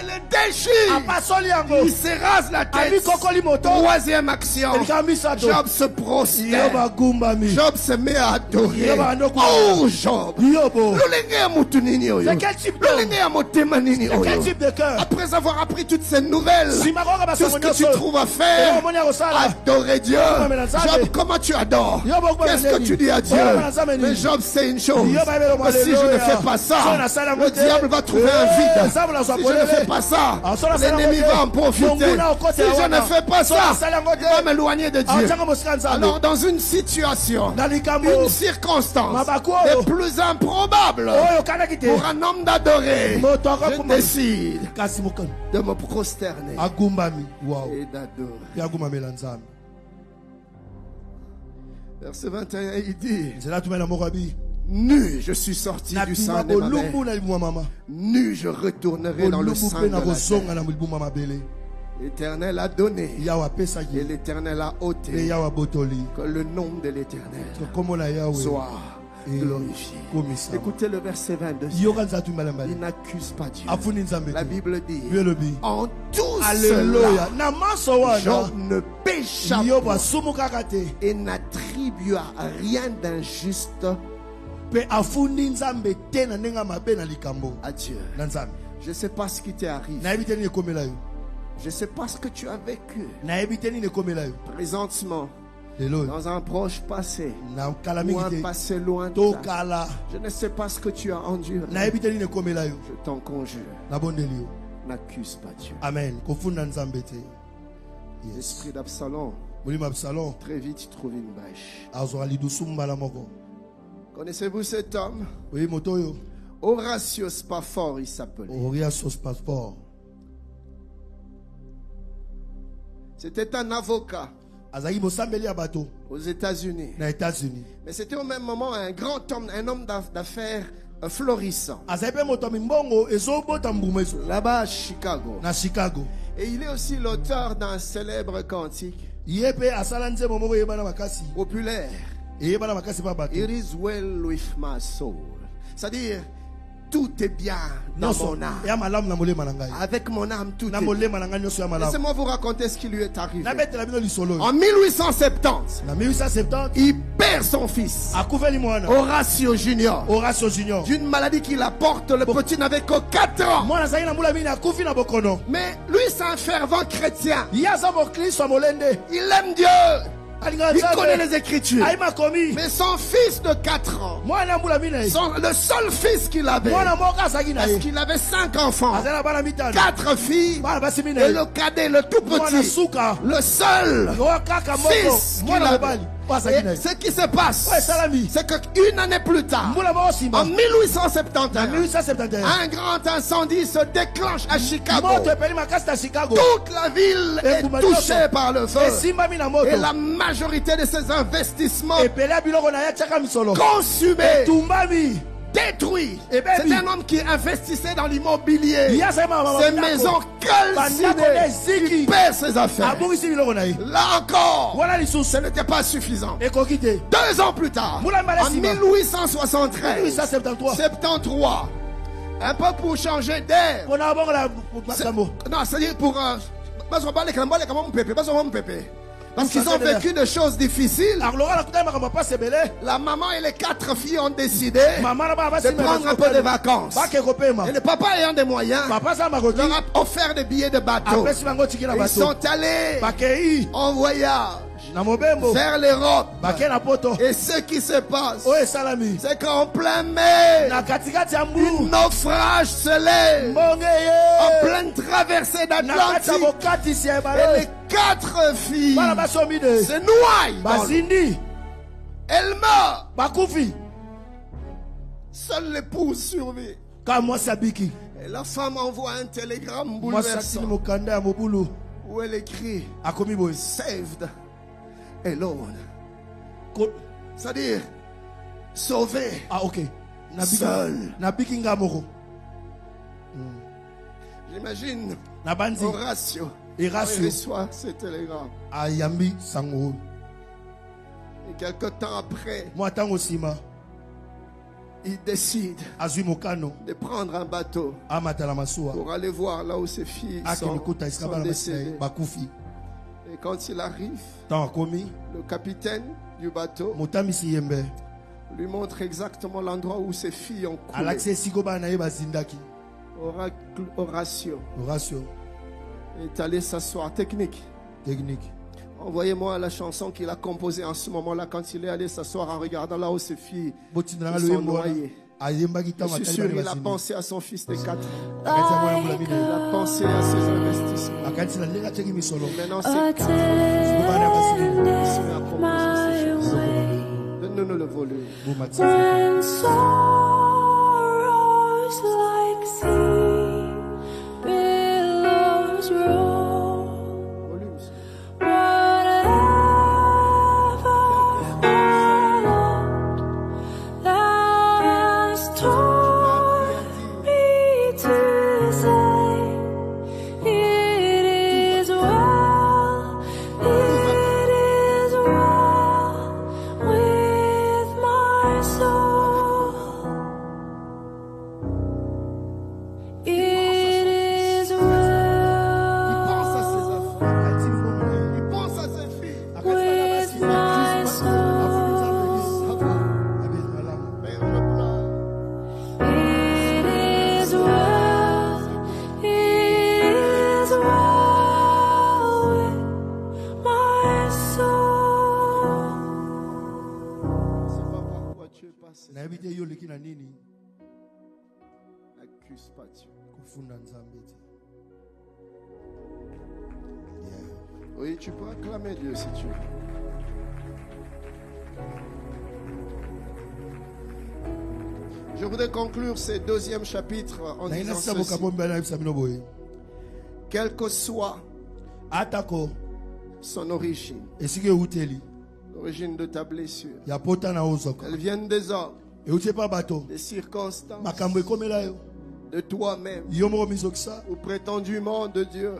le déchire. Il se rase la tête. Troisième action, Job se prosterne. Job se met à adorer. Oh Job, quel type de cœur? Après avoir appris toutes ces nouvelles, tout ce que tu trouves à faire, adorer Dieu. Job, comment tu adores? Qu'est-ce que tu dis à Dieu? Mais Job, c'est une chose. Si je ne fais pas ça, le diable va trouver un vide. Si je ne fais pas ça, l'ennemi va en profiter. Si je ne fais pas ça, il va m'éloigner de Dieu. Alors, dans une situation, une circonstance les plus improbables pour un homme d'adorer, je décide de me prosterner et d'adorer. Verset 21, il dit: Nu, je suis sorti du sein de ma mère. Nu, je retournerai dans le sein de la terre. L'Éternel a donné et l'Éternel a ôté. Que le nom de l'Éternel soit glorifié. Écoutez le verset 22. Il n'accuse pas Dieu. La Bible dit en tout cela, Job ne pécha pas et n'attribua rien d'injuste à Dieu. Je ne sais pas ce qui t'est arrivé. Je ne sais pas ce que tu as vécu présentement, dans un proche passé ou un passé lointain. Je ne sais pas ce que tu as enduré. Je t'en conjure, n'accuse pas Dieu. Amen. L'esprit d'Absalom, très vite il trouve une brèche. Connaissez-vous cet homme? Horatio Spafford, il s'appelait. C'était un avocat aux États-Unis. Mais c'était au même moment un grand homme, un homme d'affaires florissant. Là-bas à Chicago. Et il est aussi l'auteur d'un célèbre cantique populaire. It is well with my soul. C'est-à-dire, tout est bien dans mon âme. Avec mon âme, tout est bien. Laissez-moi vous raconter ce qui lui est arrivé. En 1870, il perd son fils, Horatio Junior, d'une maladie qu'il apporte. Le petit n'avait que 4 ans. Mais lui, c'est un fervent chrétien. Il aime Dieu. Il connaît les Écritures. Mais son fils de 4 ans, le seul fils qu'il avait, parce qu'il avait 5 enfants, 4 filles, et le cadet, le tout petit, le seul fils qu'il avait. Et ce qui se passe, c'est qu'une année plus tard, en 1871, un grand incendie se déclenche à Chicago. Toute la ville est touchée par le feu. Et la majorité de ses investissements consumés, détruit. C'est un homme qui investissait dans l'immobilier. Ses maisons calcinées, il perd ses affaires. Là encore, ce n'était pas suffisant. 2 ans plus tard, en 1873, 73, un peu pour changer d'air. Non, c'est-à-dire pour... Parce qu'ils ont vécu de choses difficiles. La maman et les 4 filles ont décidé de prendre un peu de vacances. Et le papa ayant des moyens leur a offert des billets de bateau. Ils sont allés en voyage vers l'Europe. Et ce qui se passe, c'est qu'en plein mer, un naufrage se lève en pleine traversée d'Atlantique. Et les 4 filles se noient. Elles meurent. Seule l'épouse survit. Et la femme envoie un télégramme bouleversant où elle écrit Saved alone. C'est-à-dire sauvé. Seul. J'imagine Horatio il reçoit ce télégramme. Et quelque temps après, il décide de prendre un bateau pour aller voir là où ses filles sont décédées. Et quand il arrive, le capitaine du bateau lui montre exactement l'endroit où ses filles ont coulé. Horatio est allé s'asseoir. Technique. Envoyez-moi la chanson qu'il a composée en ce moment-là quand il est allé s'asseoir en regardant là où ses filles sont noyées. Je suis sûr qu'il a pensé à son fils de 4 ans. Il a pensé à ses investissements. Maintenant c'est 4 ans. Donne-nous le volume. Whatever c'est ça. N'accuse pas Dieu. Oui, tu peux acclamer Dieu si tu veux. Je voudrais conclure ce deuxième chapitre en disant ceci. Quelle que soit son origine, l'origine de ta blessure, elle vient des hommes, des circonstances, de toi-même, ou prétendument de Dieu.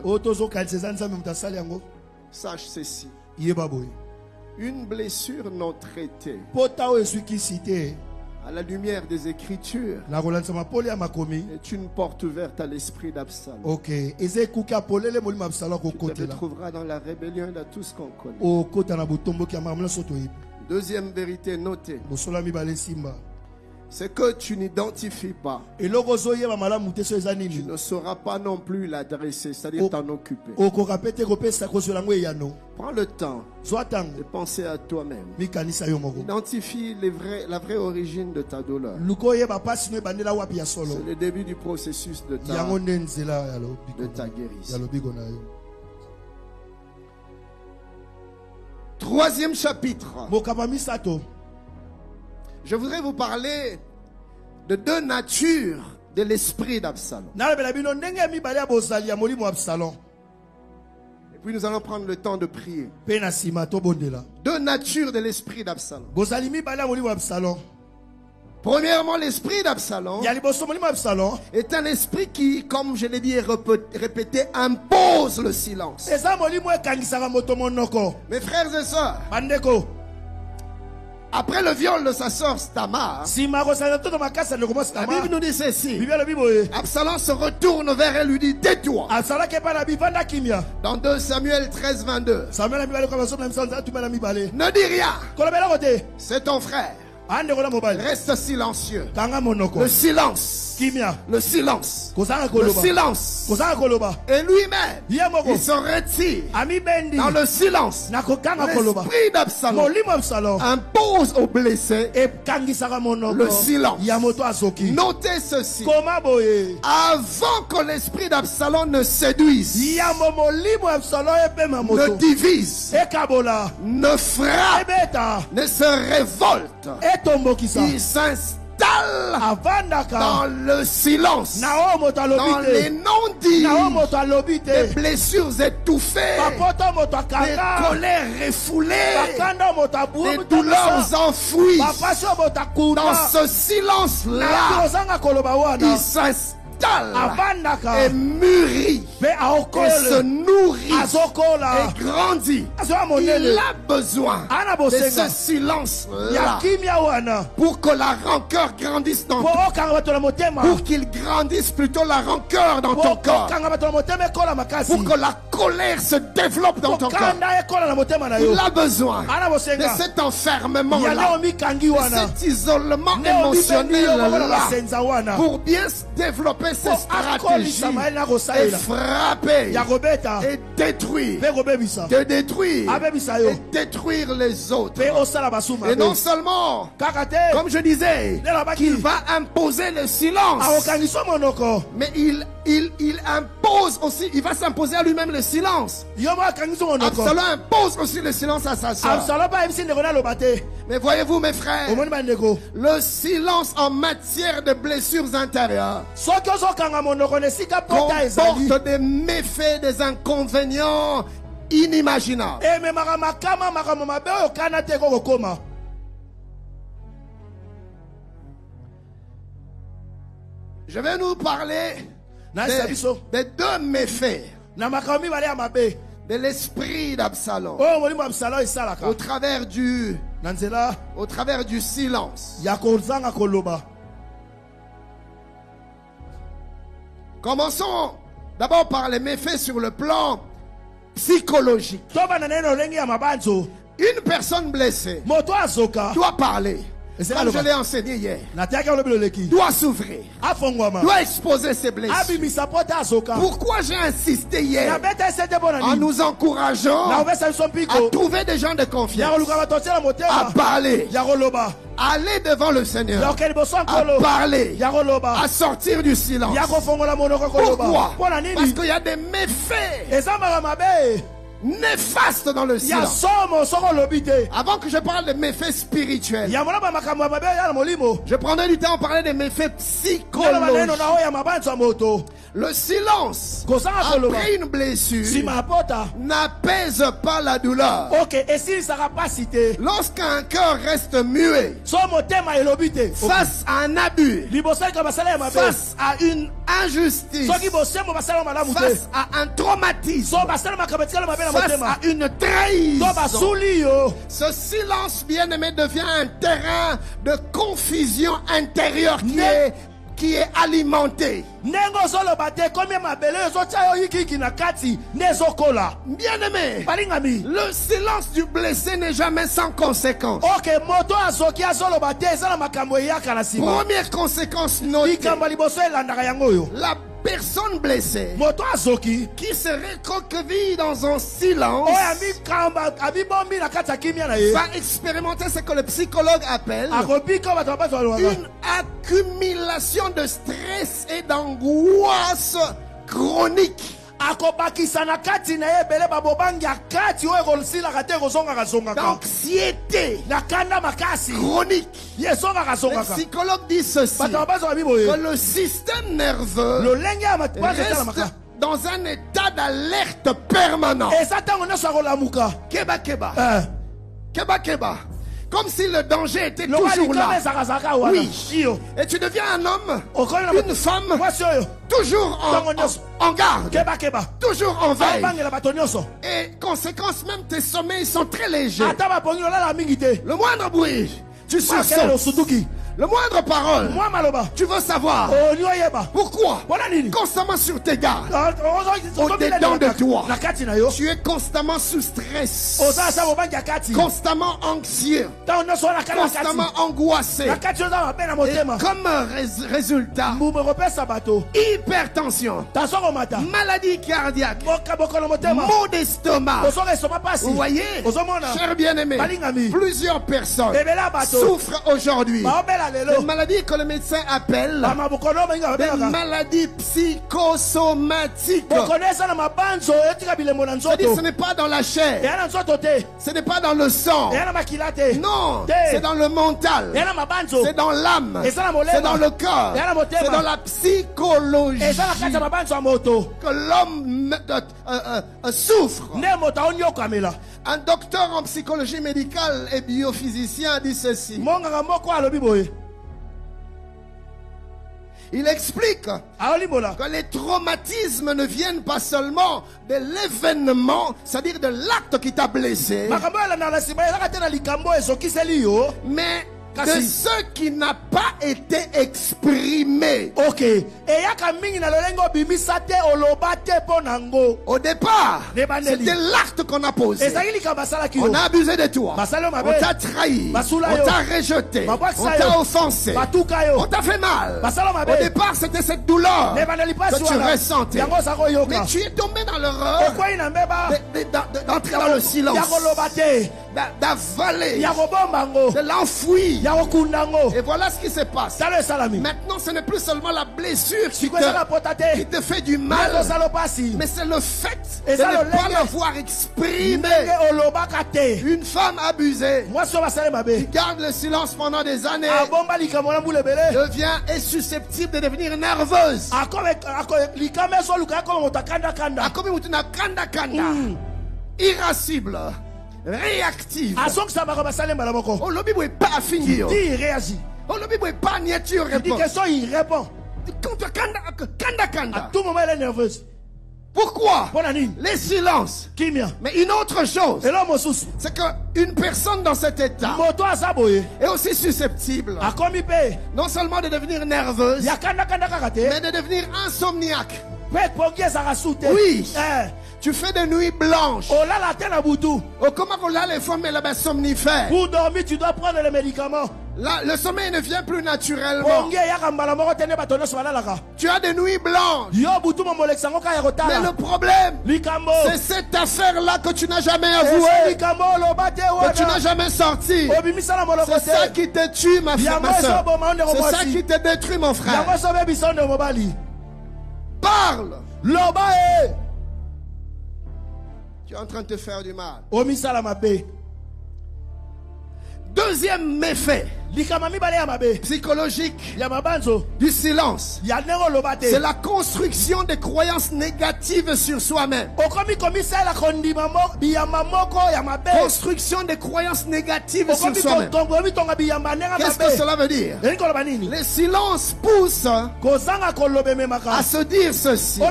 Sache ceci. Une blessure non traitée, à la lumière des Écritures, est une porte ouverte à l'esprit d'Absalom. Tu te retrouveras dans la rébellion et dans tout ce qu'on connaît. Deuxième vérité notée, c'est que tu n'identifies pas. Tu ne sauras pas non plus l'adresser, c'est-à-dire t'en occuper. Prends le temps de penser à toi-même. Identifie la vraie origine de ta douleur. C'est le début du processus de ta guérison. Troisième chapitre. Je voudrais vous parler de deux natures de l'esprit d'Absalom. Et puis nous allons prendre le temps de prier. Deux natures de l'esprit d'Absalom. Premièrement, l'esprit d'Absalom est un esprit qui, comme je l'ai dit et répété, impose le silence. Mes frères et sœurs, après le viol de sa sœur Tamar, la Bible nous dit ceci. Absalom se retourne vers elle et lui dit: tais-toi. Dans 2 Samuel 13, 22. Ne dis rien. C'est ton frère. Reste silencieux. Le silence. Le silence. Le silence. Et lui-même, il se retire dans le silence. L'esprit d'Absalom impose aux blessés le silence. Notez ceci. Avant que l'esprit d'Absalom ne séduise, ne divise, ne frappe, ne se révolte, il s'installe dans le silence, dans les non-dits, des blessures étouffées, des colères refoulées, des douleurs enfouies. Dans ce silence-là, il s'installe et mûrit et se nourrit et grandit. Il a besoin de ce silence-là pour que la rancœur grandisse dans ton cœur, pour qu'il grandisse plutôt la rancœur dans ton corps, pour que la colère se développe dans ton corps. Il a besoin de cet enfermement-là, de cet isolement émotionnel-là, pour bien se développer ces stratégies et frapper et détruire, te détruire et détruire les autres. Et non seulement, comme je disais, qu'il va imposer le silence, mais il impose aussi, il va s'imposer à lui-même le silence. Absalom impose aussi le silence à sa soeur. Mais voyez-vous, mes frères, le silence en matière de blessures intérieures comporte des méfaits, des inconvénients inimaginables. Je vais nous parler des deux méfaits de l'esprit d'Absalom au travers du silence. Commençons d'abord par les méfaits sur le plan psychologique. Une personne blessée doit parler. comme je l'ai enseigné hier, doit s'ouvrir, doit exposer ses blessures. Pourquoi j'ai insisté hier en nous encourageant à trouver des gens de confiance, à parler, à aller devant le Seigneur, à parler, à sortir du silence. Pourquoi? Parce qu'il y a des méfaits néfaste dans le silence. Avant que je parle des méfaits spirituels, je prendrai du temps à parler des méfaits psychologiques. Le silence après une blessure n'apaise pas la douleur. Lorsqu'un cœur reste muet face à un abus, face à une injustice, face à un traumatisme, face à une trahison, ce silence, bien-aimé, devient un terrain de confusion intérieure qui est alimenté. Bien-aimé, le silence du blessé n'est jamais sans conséquence. Première conséquence notée, la personne blessée qui se recroqueville dans un silence va expérimenter ce que le psychologue appelle une accumulation de stress et d'angoisse chronique. D'anxiété chronique. Le psychologue dit ceci, que le système nerveux reste dans un état d'alerte permanent. Keba keba. Keba keba. Comme si le danger était toujours là. Oui. Et tu deviens un homme, une femme, toujours en garde, toujours en veille. Et conséquence, même tes sommeils sont très légers. Le moindre bruit, tu sursautes. Le moindre parole, tu veux savoir. Pourquoi? Constamment sur tes gardes. Au-dedans de toi, tu es constamment sous stress, constamment anxieux, constamment angoissé. Et comme résultat, hypertension, maladie cardiaque, maux d'estomac. Vous voyez, cher bien-aimé, plusieurs personnes souffrent aujourd'hui des maladies que le médecin appelle des maladies psychosomatiques. C'est-à-dire, ce n'est pas dans la chair, ce n'est pas dans le sang, non, c'est dans le mental, c'est dans l'âme, c'est dans le cœur, c'est dans la psychologie que l'homme souffre. Un docteur en psychologie médicale et biophysicien dit ceci. Il explique que les traumatismes ne viennent pas seulement de l'événement, c'est-à-dire de l'acte qui t'a blessé, mais de ce qui n'a pas été exprimé. Au départ, c'était l'acte qu'on a posé. On a abusé de toi, on t'a trahi, on t'a rejeté, on t'a offensé, on t'a fait mal. Au départ, c'était cette douleur que tu ressentais. Mais tu es tombé dans l'erreur d'entrer dans le silence, d'avaler, de l'enfouir. Et voilà ce qui se passe. Maintenant, ce n'est plus seulement la blessure qui te fait du mal, mais c'est le fait de ne pas l'avoir exprimé. Une femme abusée qui garde le silence pendant des années est susceptible de devenir nerveuse. Irascible, réactive. Oh, le Bible n'est pas fini. Il réagit. Oh, le Bible n'est pas niature. Il dit question, il répond. À tout moment, elle est nerveuse. Pourquoi? Les silences. Mais une autre chose, c'est qu'une personne dans cet état est aussi susceptible non seulement de devenir nerveuse, mais de devenir insomniaque. Oui. Tu fais des nuits blanches. Oh, comment on a les femmes et les somnifères? Pour dormir, tu dois prendre les médicaments. Le sommeil ne vient plus naturellement. Tu as des nuits blanches. Mais le problème, c'est cette affaire-là que tu n'as jamais avouée, que tu n'as jamais sorti. C'est ça qui te tue, ma soeur. C'est ça qui te détruit, mon frère. Parle. Tu es en train de te faire du mal. Deuxième méfait psychologique du silence, c'est la construction des croyances négatives sur soi-même. Construction des croyances négatives sur soi-même. Qu'est-ce que cela veut dire? Le silence pousse à se dire ceci: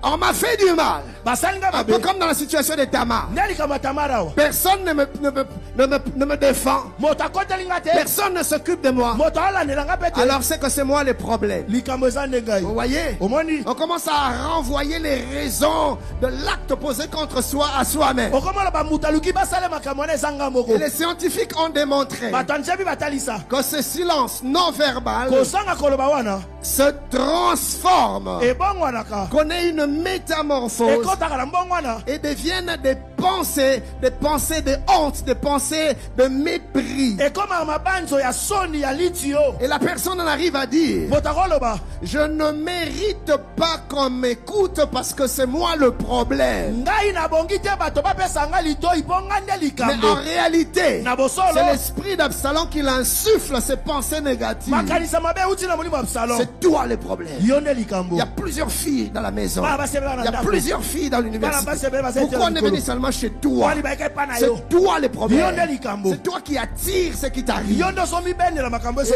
on m'a fait du mal. Un peu comme dans la situation de Tamar. Personne ne me défend. Personne ne s'occupe de moi. Alors c'est que c'est moi le problème. Vous voyez? On commence à renvoyer les raisons de l'acte posé contre soi à soi-même. Et les scientifiques ont démontré que ce silence non verbal se transforme, connaît une métamorphose et deviennent des pensées de honte, des pensées de mépris. Et la personne en arrive à dire: je ne mérite pas qu'on m'écoute parce que c'est moi le problème. Mais en réalité, c'est l'esprit d'Absalom qui l'insuffle ces pensées négatives. C'est toi le problème. Il y a plusieurs filles dans la maison. Il y a plusieurs filles dans l'université. Pourquoi on est venu seulement chez toi? C'est toi le problème. C'est toi qui attires ce qui t'arrive. Et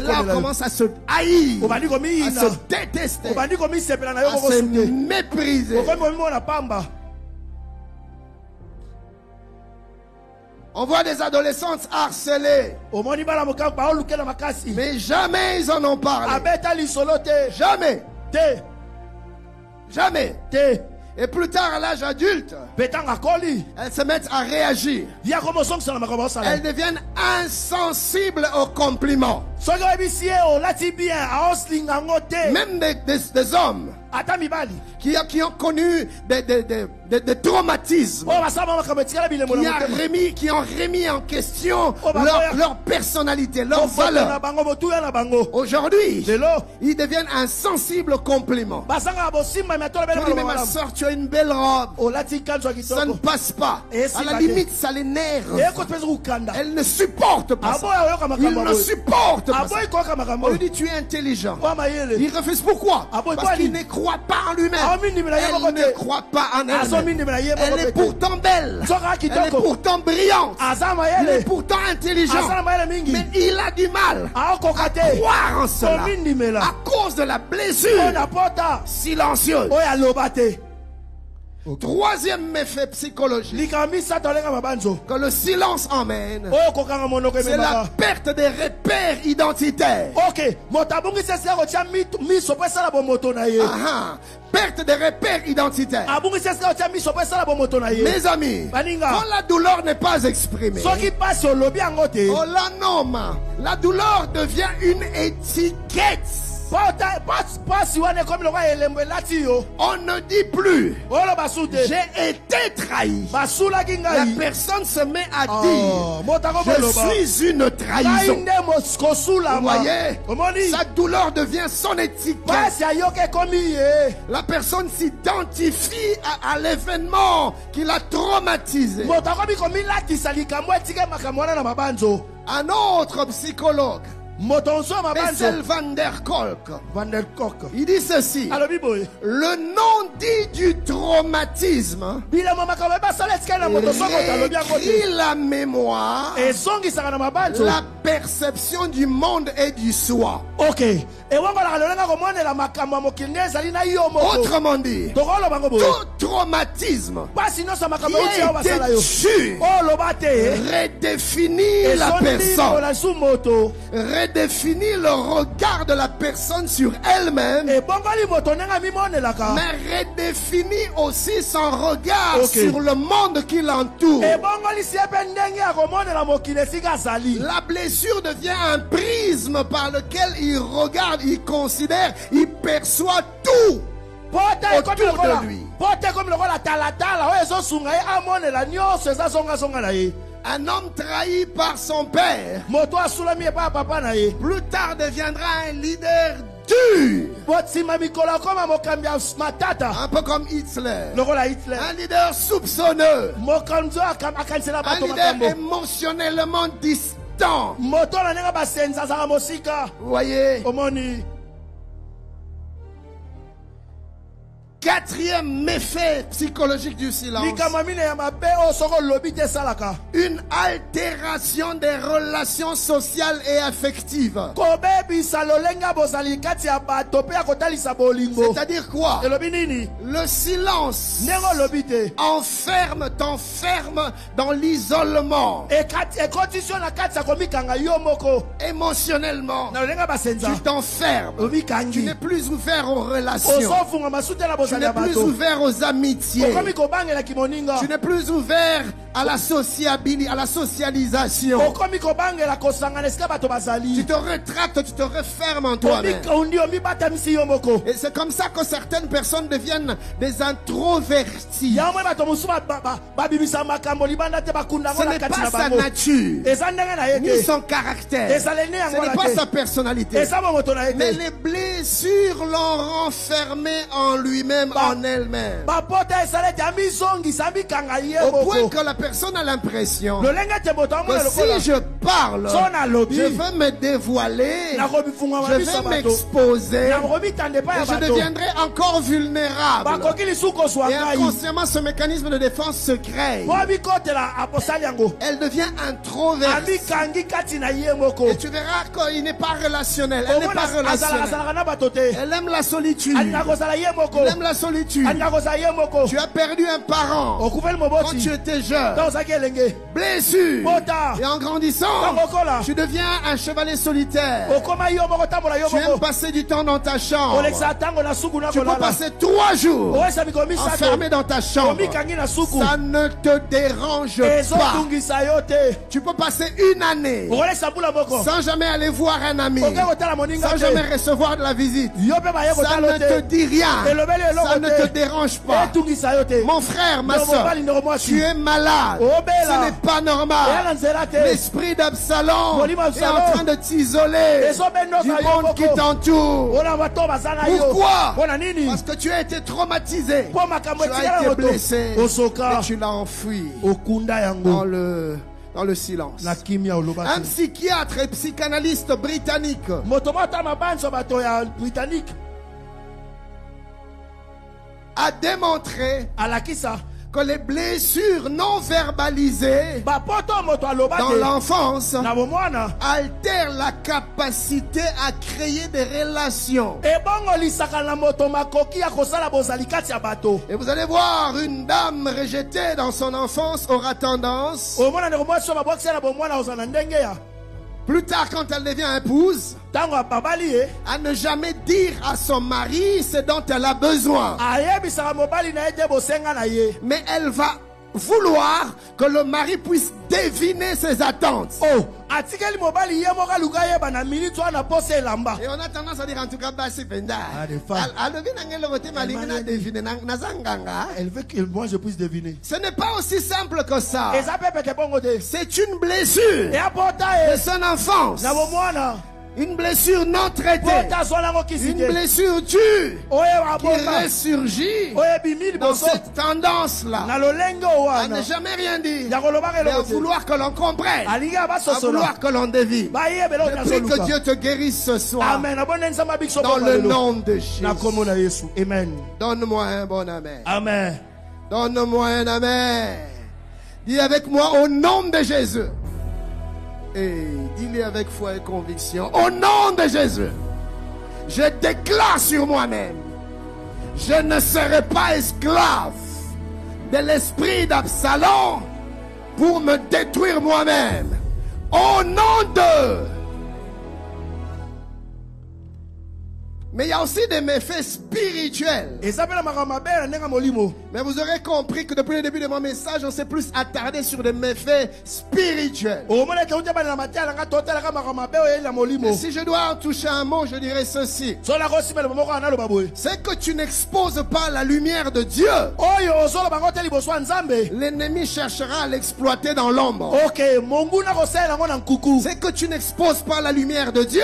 là on commence à se haïr, à se détester, à se mépriser. On voit des adolescentes harcelées, mais jamais ils en ont parlé. Jamais. Jamais. Et plus tard, à l'âge adulte, elles se mettent à réagir. Elles deviennent insensibles aux compliments. Même des hommes qui ont connu des traumatismes, qui ont remis en question leur personnalité, leur valeur. Aujourd'hui, ils deviennent insensibles aux compliments. Ma soeur, tu as une belle robe. Ça ne passe pas. À la limite, ça l'énerve. Elle ne supporte pas ça. Il ne supporte pas ça. On lui dit: tu es intelligent. Il refuse. Pourquoi? Parce qu'il ne croit pas en lui-même. Elle ne croit pas en elle-même. Elle est pourtant belle. Elle est pourtant brillante. Il est pourtant intelligent. Mais il a du mal à croire en cela à cause de la blessure silencieuse. Troisième méfait psychologique que le silence emmène, c'est la perte des repères identitaires. Perte des repères identitaires. Mes amis, quand la douleur n'est pas exprimée, la douleur devient une étiquette. On ne dit plus: j'ai été trahi. La personne se met à dire: je suis une trahison. Vous voyez, sa douleur devient son étiquette. La personne s'identifie à l'événement qui l'a traumatisé. Un autre psychologue, Bessel van der Kolk, il dit ceci: le non-dit du traumatisme réécrit la mémoire, la perception du monde et du soi. Autrement dit, tout traumatisme qui a été tué redéfinit la personne, redéfinit le regard de la personne sur elle-même, mais redéfinit aussi son regard sur le monde qui l'entoure. La blessure devient un prisme par lequel il regarde, il considère, il perçoit tout autour de lui. Un homme trahi par son père, plus tard deviendra un leader dur. Un peu comme Hitler. Un leader soupçonneux. Un leader émotionnellement distant. Vous voyez? Quatrième méfait psychologique du silence. Une altération des relations sociales et affectives. C'est-à-dire quoi? Le silence t'enferme dans l'isolement. Émotionnellement, tu t'enfermes. Tu n'es plus ouvert aux relations. Tu n'es plus ouvert aux amitiés. Tu n'es plus ouvert à la sociabilité, à la socialisation. Tu te rétractes, tu te refermes en toi-même. Et c'est comme ça que certaines personnes deviennent des introvertis. Ce n'est pas sa nature, ni son caractère. Ce n'est pas sa personnalité. Mais les blessures l'ont renfermé en lui-même, en elle-même. Au point que la personne a l'impression que si je parle, je veux me dévoiler, je vais m'exposer, et je deviendrai encore vulnérable. Et inconsciemment, ce mécanisme de défense se crée. Elle devient introvertie. Et tu verras qu'il n'est pas relationnel. Elle n'est pas relationnelle. Elle aime la solitude. Elle aime la solitude. Tu as perdu un parent quand tu étais jeune. Blessure. Et en grandissant, tu deviens un chevalier solitaire. Tu aimes passer du temps dans ta chambre. Tu peux passer 3 jours enfermé dans ta chambre. Ça ne te dérange pas. Tu peux passer 1 année sans jamais aller voir un ami, sans jamais recevoir de la visite. Ça ne te dit rien. Ça ne te dérange pas. Mon frère, ma soeur, tu es malade. Ce n'est pas normal. L'esprit d'Absalom est en train de t'isoler du monde qui t'entoure. Pourquoi? Parce que tu as été traumatisé. Tu as été blessé. Et tu l'as enfoui dans le silence. Un psychiatre et psychanalyste britannique a démontré que les blessures non verbalisées dans l'enfance altèrent la capacité à créer des relations. Et vous allez voir, une dame rejetée dans son enfance aura tendance, plus tard quand elle devient épouse, à ne jamais dire à son mari ce dont elle a besoin. Mais elle va vouloir que le mari puisse deviner ses attentes. Et on a tendance à dire en tout cas, elle veut que moi je puisse deviner. Ce n'est pas aussi simple que ça. C'est une blessure de son enfance. Une blessure non traitée. Une blessure dure qui ressurgit dans cette tendance-là à ne jamais rien dire, mais à vouloir que l'on comprenne, à vouloir que l'on devine. Je prie que Dieu te guérisse ce soir dans le nom de Jésus. Amen. Donne-moi un bon amen. Amen. Donne-moi un amen. Dis avec moi au nom de Jésus. Et dis-le avec foi et conviction. Au nom de Jésus, je déclare sur moi-même, je ne serai pas esclave de l'esprit d'Absalom pour me détruire moi-même. Au nom de Mais il y a aussi des méfaits spirituels. Mais vous aurez compris que depuis le début de mon message, on s'est plus attardé sur des méfaits spirituels. Et si je dois en toucher un mot, je dirais ceci. C'est que tu n'exposes pas la lumière de Dieu. L'ennemi cherchera à l'exploiter dans l'ombre. C'est que tu n'exposes pas la lumière de Dieu.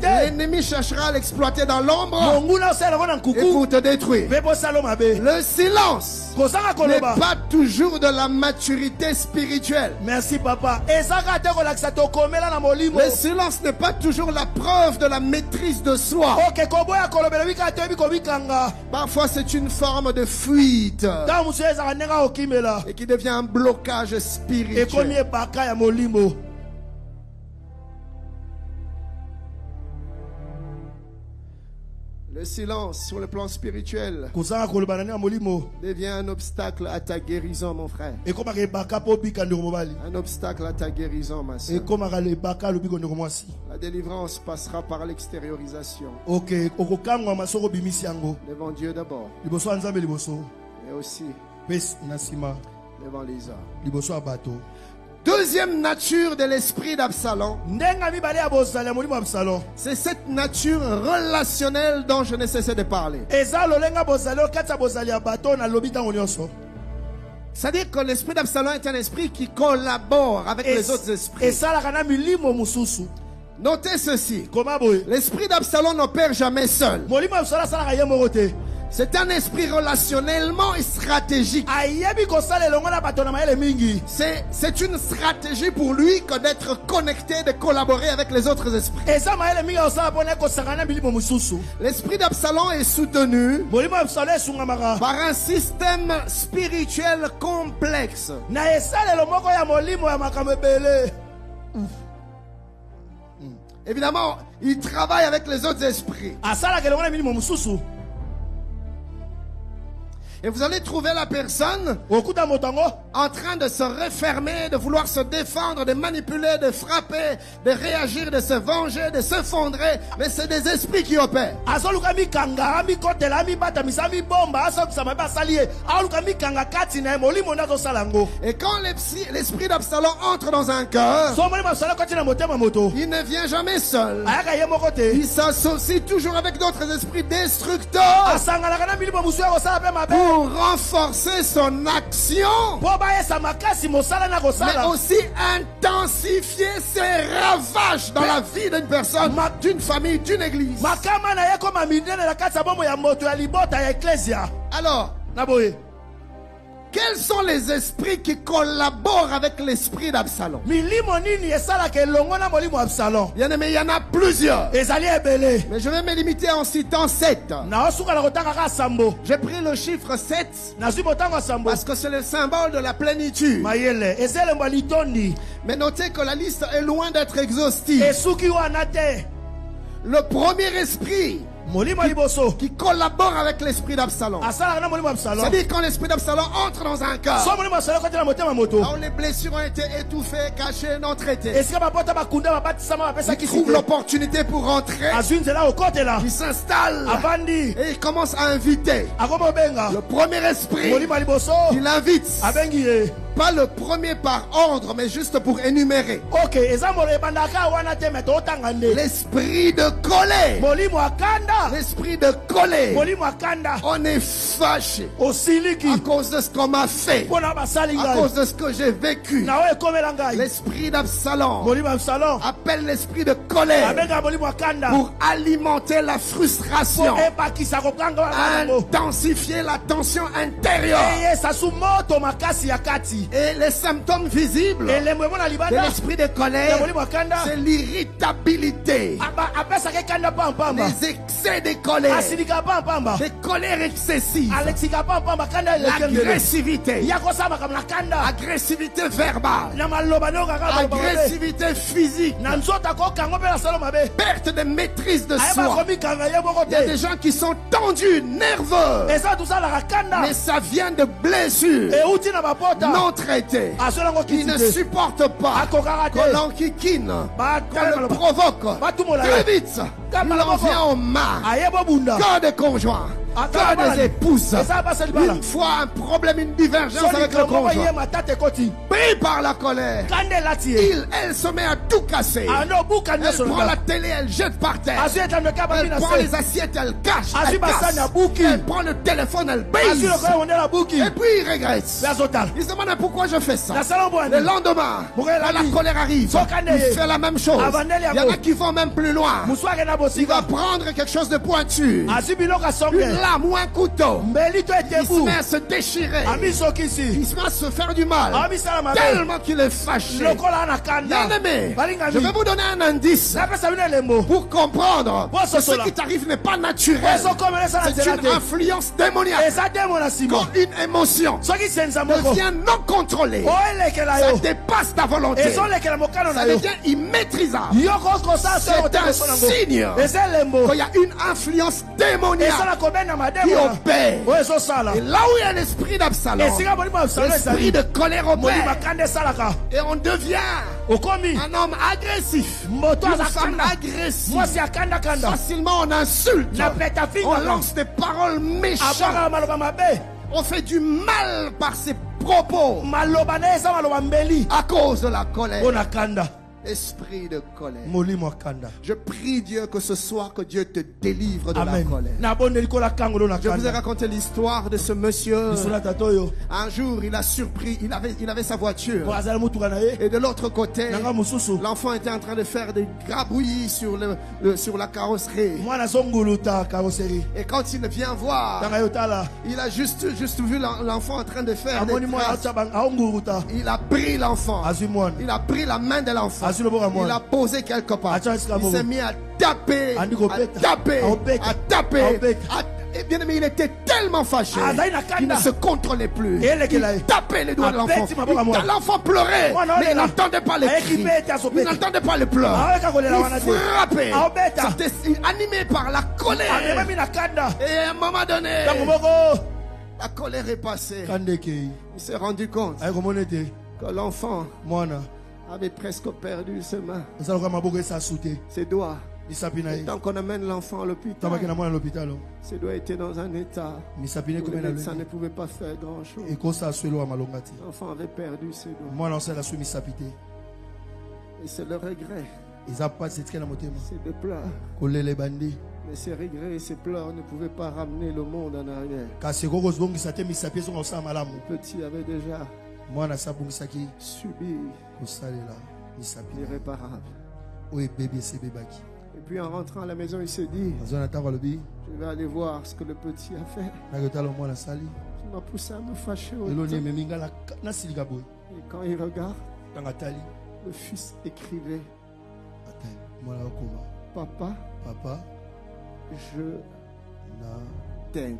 L'ennemi cherchera à l'exploiter dans l'ombre et pour te détruire. Le silence n'est pas toujours de la maturité spirituelle. Merci papa. Le silence n'est pas toujours la preuve de la maîtrise de soi. Parfois c'est une forme de fuite et qui devient un blocage spirituel. Le silence sur le plan spirituel devient un obstacle à ta guérison, mon frère. Un obstacle à ta guérison, ma soeur. La délivrance passera par l'extériorisation. Devant Dieu d'abord. Et aussi devant les hommes. Deuxième nature de l'esprit d'Absalom, c'est cette nature relationnelle dont je ne cessais de parler. C'est-à-dire que l'esprit d'Absalom est un esprit qui collabore avec les autres esprits. Notez ceci, l'esprit d'Absalom n'opère jamais seul. C'est un esprit relationnellement et stratégique. C'est une stratégie pour lui que d'être connecté, de collaborer avec les autres esprits. L'esprit d'Absalom est soutenu par un système spirituel complexe. Évidemment, il travaille avec les autres esprits. Et vous allez trouver la personne en train de se refermer, de vouloir se défendre, de manipuler, de frapper, de réagir, de se venger, de s'effondrer. Mais c'est des esprits qui opèrent. Et quand l'esprit d'Absalom entre dans un cœur, il ne vient jamais seul. Il s'associe toujours avec d'autres esprits destructeurs pour renforcer son action, mais aussi intensifier ses ravages dans la vie d'une personne, d'une famille, d'une église. Alors, quels sont les esprits qui collaborent avec l'esprit d'Absalom? Bien-aimé, il y en a plusieurs. Mais je vais me limiter en citant 7. J'ai pris le chiffre 7 parce que c'est le symbole de la plénitude. Mais notez que la liste est loin d'être exhaustive. Le premier esprit qui collabore avec l'esprit d'Absalom, c'est-à-dire quand l'esprit d'Absalom entre dans un cœur, où les blessures ont été étouffées, cachées, non traitées, il trouve l'opportunité pour rentrer, il s'installe et il commence à inviter. Le premier esprit, il invite. Pas le premier par ordre, mais juste pour énumérer. L'esprit de colère. L'esprit de colère. On est fâché à cause de ce qu'on m'a fait, à cause de ce que j'ai vécu. L'esprit d'Absalom appelle l'esprit de colère pour alimenter la frustration, intensifier la tension intérieure. Et les symptômes visibles de l'esprit de colère, c'est l'irritabilité, les excès de colère, des colères excessives, l'agressivité, agressivité verbale, agressivité physique, perte de maîtrise de soi. Il y a des gens qui sont tendus, nerveux, mais ça vient de blessures non traité. Il ne supporte pas que l'on kikine, qu'on le provoque. Très vite, il en vient au mal. Que des conjoints, que des épouses. Une fois un problème, une divergence avec le conjoint, pris par la colère, elle se met à tout casser. Elle prend la télé, elle jette par terre. Elle prend les assiettes, elle cache. Elle casse. Elle prend le téléphone, elle brise. Et puis il regrette. Il se demande pourquoi je fais ça. Le lendemain, quand la colère arrive, il fait la même chose. Il y en a qui vont même plus loin. Il va prendre quelque chose de pointu, une lame ou un couteau. Il se met à se déchirer. Il se met à se faire du mal, tellement qu'il est fâché. Bien aimé, je vais vous donner un indice pour comprendre que ce qui t'arrive n'est pas naturel. C'est une influence démoniaque. Quand une émotion devient non contrôlée, ça dépasse ta volonté, ça devient immaîtrisable. C'est un signe qu'il y a une influence démoniaque qui opère. Et là où il y a l'esprit d'Absalom, l'esprit de colère opère. Et on devient un homme agressif, une femme agressive. Facilement on insulte, on lance des paroles méchantes, on fait du mal par ses propos à cause de la colère. Esprit de colère. Je prie Dieu que ce soir que Dieu te délivre de la colère. Je vous ai raconté l'histoire de ce monsieur. Un jour il a surpris, il avait sa voiture. Et de l'autre côté, l'enfant était en train de faire des grabouillis sur la carrosserie. Et quand il vient voir, il a juste vu l'enfant en train de faire des traces. Il a pris l'enfant. Il a pris la main de l'enfant. Il a posé quelque part. Il s'est mis à taper, Et bien aimé, il était tellement fâché qu'il ne se contrôlait plus. Il tapait les doigts de l'enfant. L'enfant pleurait, mais il n'entendait pas les cris. Il n'entendait pas les pleurs. Il frappait. C'était animé par la colère. Et à un moment donné, la colère est passée. Il s'est rendu compte que l'enfant avait presque perdu ses mains, ses doigts. Et tant qu'on amène l'enfant à l'hôpital, ses doigts étaient dans un état où le médecin ne pouvait pas faire grand chose. L'enfant avait perdu ses doigts. Et c'est le regret. C'est de pleurs. Mais ces regrets et ces pleurs ne pouvaient pas ramener le monde en arrière. Le petit avait déjà subi l'irréparable. Et puis en rentrant à la maison, il s'est dit, je vais aller voir ce que le petit a fait. Il m'a poussé à me fâcher autant. Et quand il regarde, le fils écrivait, Papa, je t'aime.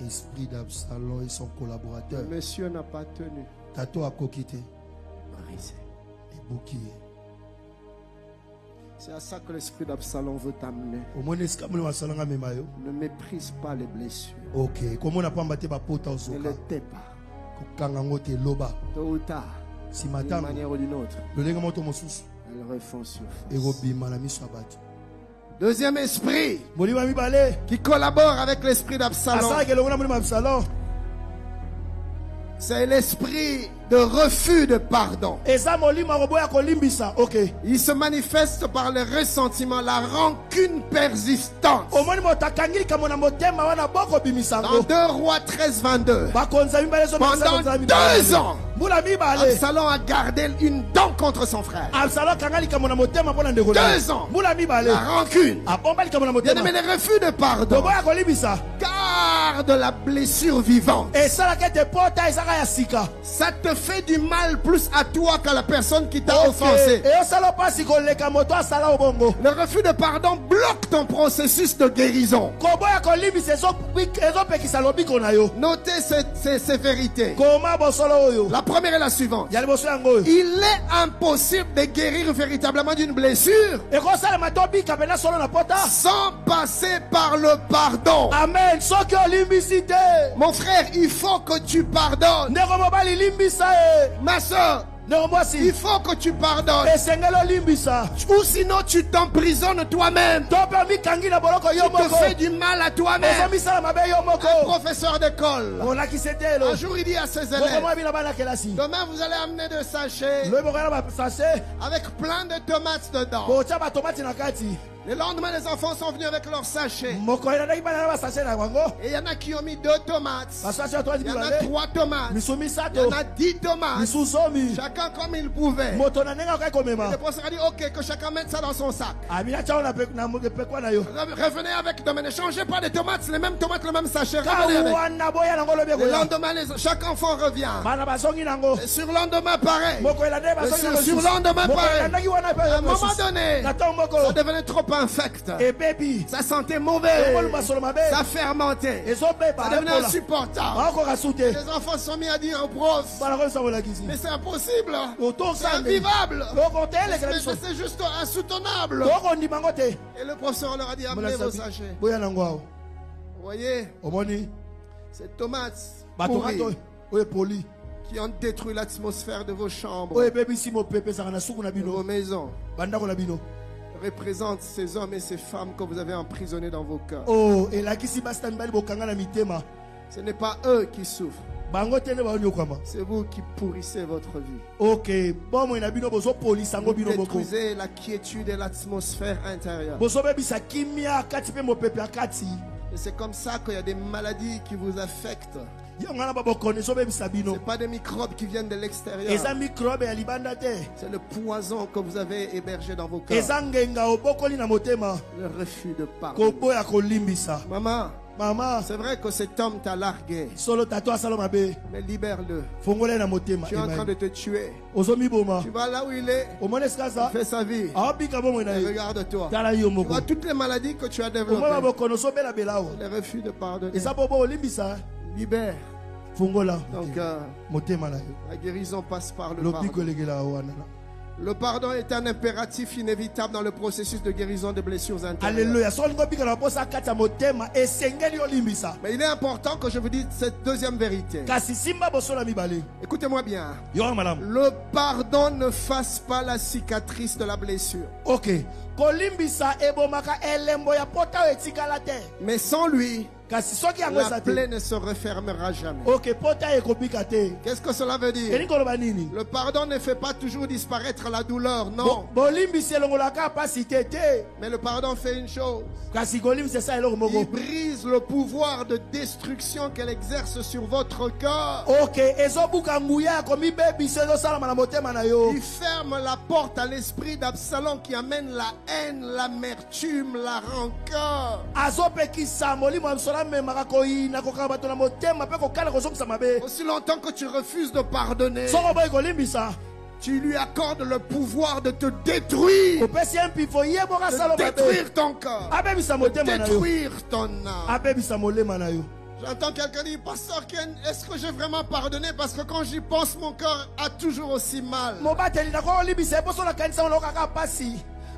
Esprit d'Absalom et son collaborateur. Le monsieur n'a pas tenu. Tato a coquité. Brisé. Et bouquillé. C'est à ça que l'esprit d'Absalom veut t'amener. Ne méprise pas les blessures. Ok. Ne les tais pas. Tôt ou tard, d'une manière ou d'une autre, elles refont surface. Deuxième esprit qui collabore avec l'esprit d'Absalom, c'est l'esprit de refus de pardon. Il se manifeste par le ressentiment, la rancune persistante. Dans 2 Rois 13-22, pendant 2 ans, Absalom a gardé une dent contre son frère. 2 ans. La rancune. Bien aimé, le refus de pardon garde la blessure vivante. Ça te fait du mal plus à toi qu'à la personne qui t'a offensé. Le refus de pardon bloque ton processus de guérison. Notez ces vérités. La première est la suivante. Il est impossible de guérir véritablement d'une blessure sans passer par le pardon. Amen. Mon frère, il faut que tu pardonnes. Ma soeur, il faut que tu pardonnes. Ou sinon tu t'emprisonnes toi-même. Tu te fais du mal à toi-même. Un professeur d'école, un jour il dit à ses élèves, demain vous allez amener des sachets avec plein de tomates dedans. Le lendemain, les enfants sont venus avec leurs sachets. Et il y en a qui ont mis 2 tomates. Il y en a 3 tomates. Il y en a 10 tomates. Chacun comme il pouvait. Et le professeur a dit, ok, que chacun mette ça dans son sac. Revenez avec, ne changez pas de tomates, les mêmes tomates, le même sachet. Le lendemain, chaque enfant revient. Et sur le lendemain, pareil. Sur le lendemain, pareil. À un moment donné, ça devenait trop infect. Ça sentait mauvais. Ça fermentait. Ça devenait insupportable. Les enfants se sont mis à dire au prof, mais c'est impossible. C'est invivable. C'est juste insoutenable. Et le professeur leur a dit, amenez vos sachets. Vous voyez, ces tomates pourries qui ont détruit l'atmosphère de vos chambres, de vos maisons, représente ces hommes et ces femmes que vous avez emprisonnés dans vos cœurs. Ce n'est pas eux qui souffrent. C'est vous qui pourrissez votre vie. Vous détruisez la quiétude et l'atmosphère intérieure. Et c'est comme ça qu'il y a des maladies qui vous affectent. Ce n'est pas des microbes qui viennent de l'extérieur. C'est le poison que vous avez hébergé dans vos cœurs. Le refus de pardon. Maman, c'est vrai que cet homme t'a largué. Mais libère-le. Tu es en train de te tuer. Tu vas là où il est. Il fait sa vie. Et regarde-toi. Tu vois toutes les maladies que tu as développées. Le refus de pardonner. Libère. Donc, la guérison passe par le pardon. Le pardon est un impératif inévitable dans le processus de guérison des blessures intérieures. Alléluia. Mais il est important que je vous dise cette deuxième vérité. Écoutez-moi bien. Le pardon ne fasse pas la cicatrice de la blessure. Mais sans lui, la plaie ne se refermera jamais. Qu'est-ce que cela veut dire? Le pardon ne fait pas toujours disparaître la douleur, non. Mais le pardon fait une chose. Il brise le pouvoir de destruction qu'elle exerce sur votre cœur. Il ferme la porte à l'esprit d'Absalom qui amène la haine, l'amertume, la rancœur. Aussi longtemps que tu refuses de pardonner, tu lui accordes le pouvoir de te détruire, de détruire ton corps, de détruire ton âme. J'entends quelqu'un dire, Pasteur Ken, est-ce que j'ai vraiment pardonné? Parce que quand j'y pense, mon cœur a toujours aussi mal.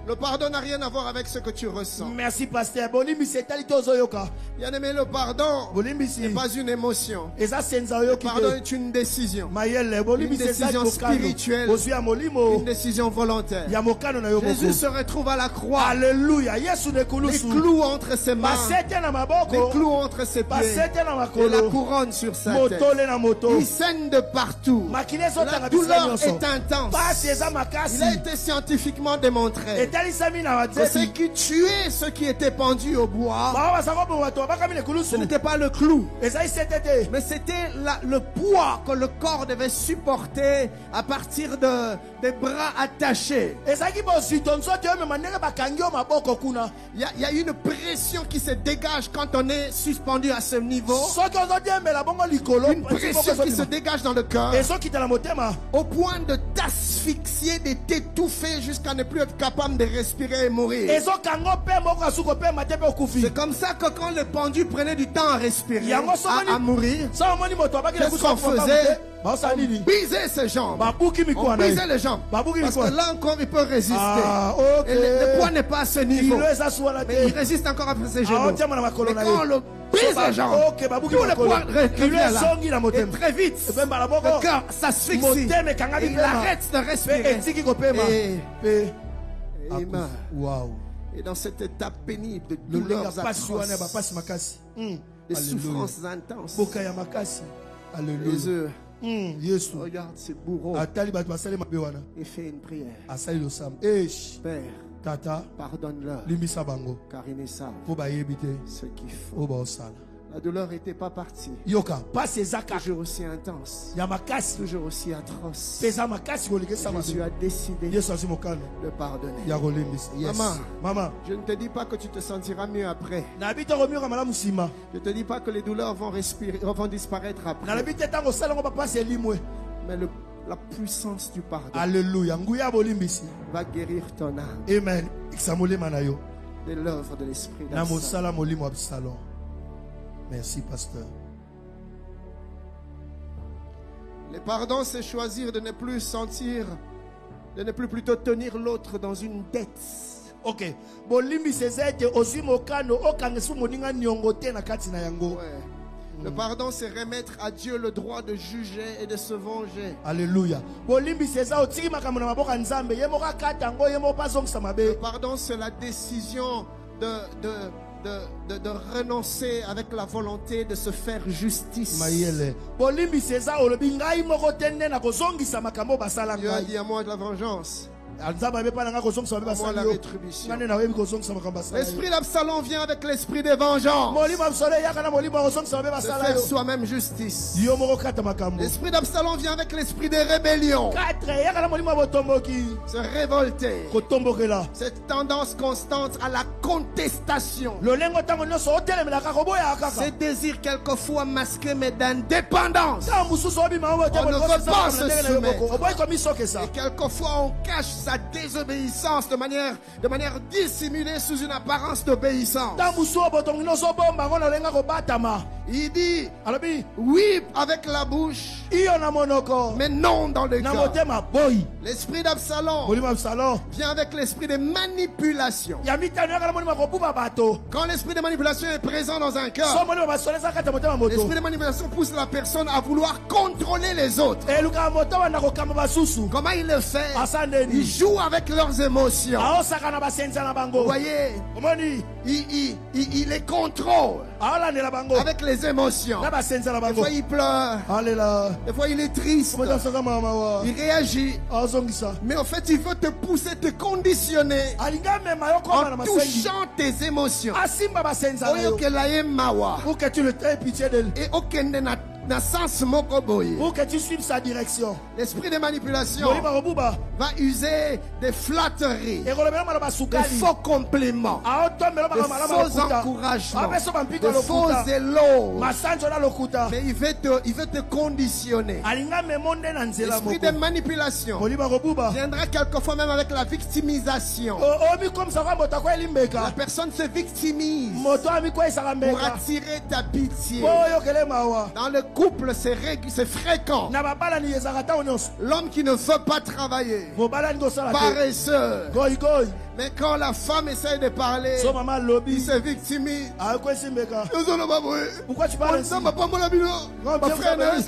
Le pardon n'a rien à voir avec ce que tu ressens. Merci, pasteur. Bien aimé, le pardon n'est pas une émotion. Le pardon est une décision. Une décision spirituelle. Une décision volontaire. Jésus se retrouve à la croix. Alléluia. Les clous entre ses mains. Les clous entre ses pieds. Et la couronne sur sa tête. Il saigne de partout. La douleur est intense. Il a été scientifiquement démontré. C'est ce qui tuait ceux qui étaient pendus au bois. Ce n'était pas le clou, mais c'était le poids que le corps devait supporter à partir des bras attachés. Il y a une pression qui se dégage quand on est suspendu à ce niveau. Une pression qui se dégage dans le cœur au point de t'asphyxier, de t'étouffer jusqu'à ne plus être capable de respirer et mourir. C'est comme ça que quand le pendu prenait du temps à respirer, à mourir, qu'est-ce qu'on faisait? On brisait ses jambes. On brisait les jambes. Parce que là encore, il peut résister. Et le poids n'est pas à ce niveau. Mais il résiste encore après ses genoux. Mais quand on le brise les jambes, tout le poids revient là. Et très vite, le cœur s'asphyxie. Et il arrête de respirer. Et il meurt. Et dans cette étape pénible de douleurs atroces, de souffrances intenses, les yeux regarde ce bourreau et fait une prière. Père, Tata, pardonne-leur, car ils ne savent ce qu'ils font. La douleur n'était pas partie. Toujours aussi intense. Toujours aussi atroce. Jésus a décidé de pardonner. Maman, je ne te dis pas que tu te sentiras mieux après. Je ne te dis pas que les douleurs vont disparaître après. Mais la puissance du pardon va guérir ton âme. Amen. De l'œuvre de l'esprit d'Absalom. Merci, pasteur. Le pardon, c'est choisir de ne plus sentir, de ne plus plutôt tenir l'autre dans une dette. Ok. Le pardon, c'est remettre à Dieu le droit de juger et de se venger. Alléluia. Le pardon, c'est la décision de renoncer avec la volonté de se faire justice. Dieu a dit à moi de la vengeance. Moi, la rétribution. L'esprit d'Absalom vient avec l'esprit de vengeance. De faire soi-même justice. L'esprit d'Absalom vient avec l'esprit de rébellion. Se révolter. Cette tendance constante à la contestation. Ces désirs quelquefois masqués mais d'indépendance. On ne veut pas se soumettre. Et quelquefois on cache sa désobéissance de manière dissimulée sous une apparence d'obéissance. Il dit oui avec la bouche, mais non dans le cœur. L'esprit d'Absalom vient avec l'esprit de manipulation. Quand l'esprit de manipulation est présent dans un cœur, l'esprit de manipulation pousse la personne à vouloir contrôler les autres. Comment il le fait? Il joue avec leurs émotions. Vous voyez, il les contrôle avec les émotions. Des fois il pleure, des fois il est triste, il réagit, mais en fait il veut te pousser, te conditionner en touchant tes émotions. Pour que tu le traies pitié d'elle. Et pour que tu suives sa direction. L'esprit de manipulation va user des flatteries, des faux compliments, des faux encouragements, des faux éloges. Mais il veut te conditionner. L'esprit de manipulation viendra quelquefois même avec la victimisation. La personne se victimise pour attirer ta pitié. Dans le couple, c'est fréquent. L'homme qui ne veut pas travailler, paresseux. Mais quand la femme essaie de parler, il se victimise. Pourquoi tu parles ainsi? Pourquoi tu parles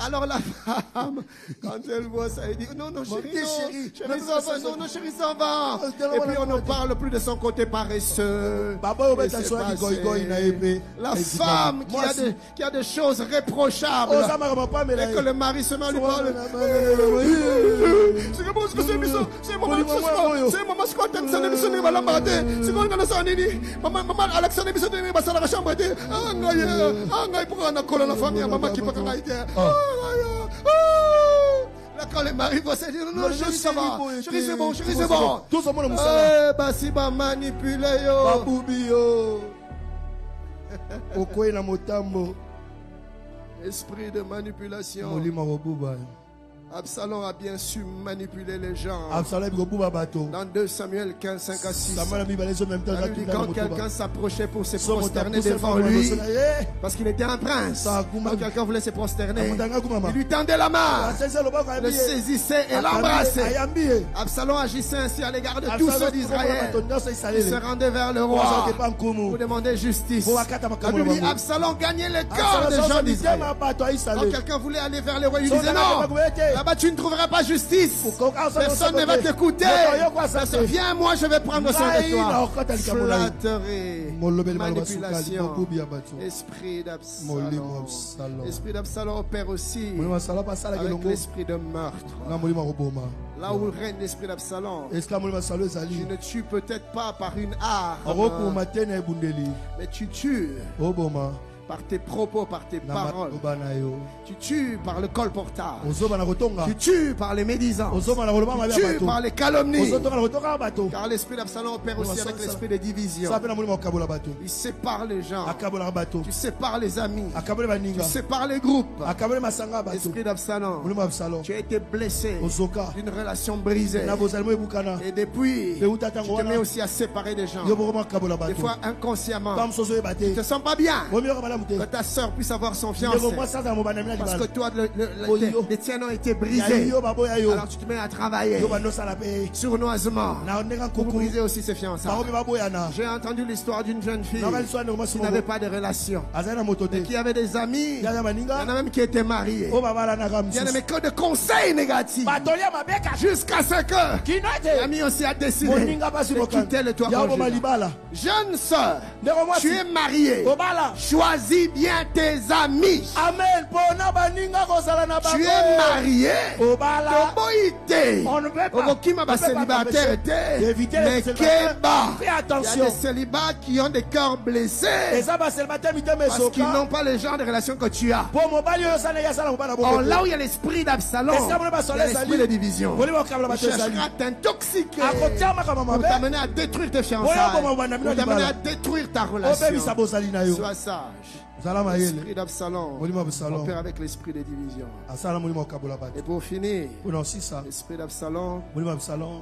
Alors la femme, quand elle voit ça, elle dit non, chérie, ça va. Et puis on ne parle plus de son côté paresseux. La femme qui a des choses réprochables, et que le mari se met à lui parler. Là, quand les maris vont se dire, non, chérie, ça va. Chérie, c'est bon, chérie, c'est bon. Tout le monde bah, si, bah, manipuler, yo. Baboubi, yo. Okoye na motambo. Esprit de manipulation. Molima robuba. Absalom a bien su manipuler les gens. Dans 2 Samuel 15, 5 à 6. Quand quelqu'un s'approchait pour se prosterner devant lui, parce qu'il était un prince, quand quelqu'un voulait se prosterner, il lui tendait la main, le saisissait et l'embrassait. Absalom agissait ainsi à l'égard de tous ceux d'Israël. Il se rendait vers le roi pour demander justice. La Bible dit Absalom gagnait le cœur des gens d'Israël. Quand quelqu'un voulait aller vers le roi, il disait non. Là-bas, tu ne trouveras pas justice. Personne ne va t'écouter. Viens, moi, je vais prendre soin de toi. Flatterie, manipulation, esprit d'Absalom. L'esprit d'Absalom opère aussi avec l'esprit de meurtre. Là où règne l'esprit d'Absalom, tu ne tues peut-être pas par une arme, mais tu tues par tes propos, par tes paroles. Tu tues par le colportage. Tu tues par les médisants. Tu tues par les calomnies. Car l'esprit d'Absalom opère aussi avec l'esprit de division. Il sépare les gens. Tu sépares les amis. Tu sépares les groupes. L'esprit d'Absalom. Tu as été blessé d'une relation brisée. Et depuis, tu te mets aussi à séparer des gens. Des fois inconsciemment. Tu ne te sens pas bien. Que ta soeur puisse avoir son fiancé. Parce que toi, les tiens ont été brisés. Alors tu te mets à travailler sournoisement pour briser aussi ses fiançailles. J'ai entendu l'histoire d'une jeune fille qui n'avait pas de relation, mais qui avait des amis. Il y en a même qui étaient mariés. Il y en a même que de conseils négatifs. Jusqu'à ce que l'ami aussi a décidé de quitter le toit conjugal. Jeune soeur, tu es mariée. Choisis bien tes amis. Amen. Tu es marié. On ne veut pas célibataire. Mais il y a des célibats qui ont des cœurs blessés parce qu'ils n'ont pas le genre de relation que tu as. Or, là où il y a l'esprit d'Absalom, il y a l'esprit de division. Il cherchera à t'intoxiquer pour t'amener à détruire tes fiançailles, pour t'amener à détruire ta relation. Sois sage. L'esprit d'Absalom opère avec l'esprit de division. Et pour finir, l'esprit d'Absalom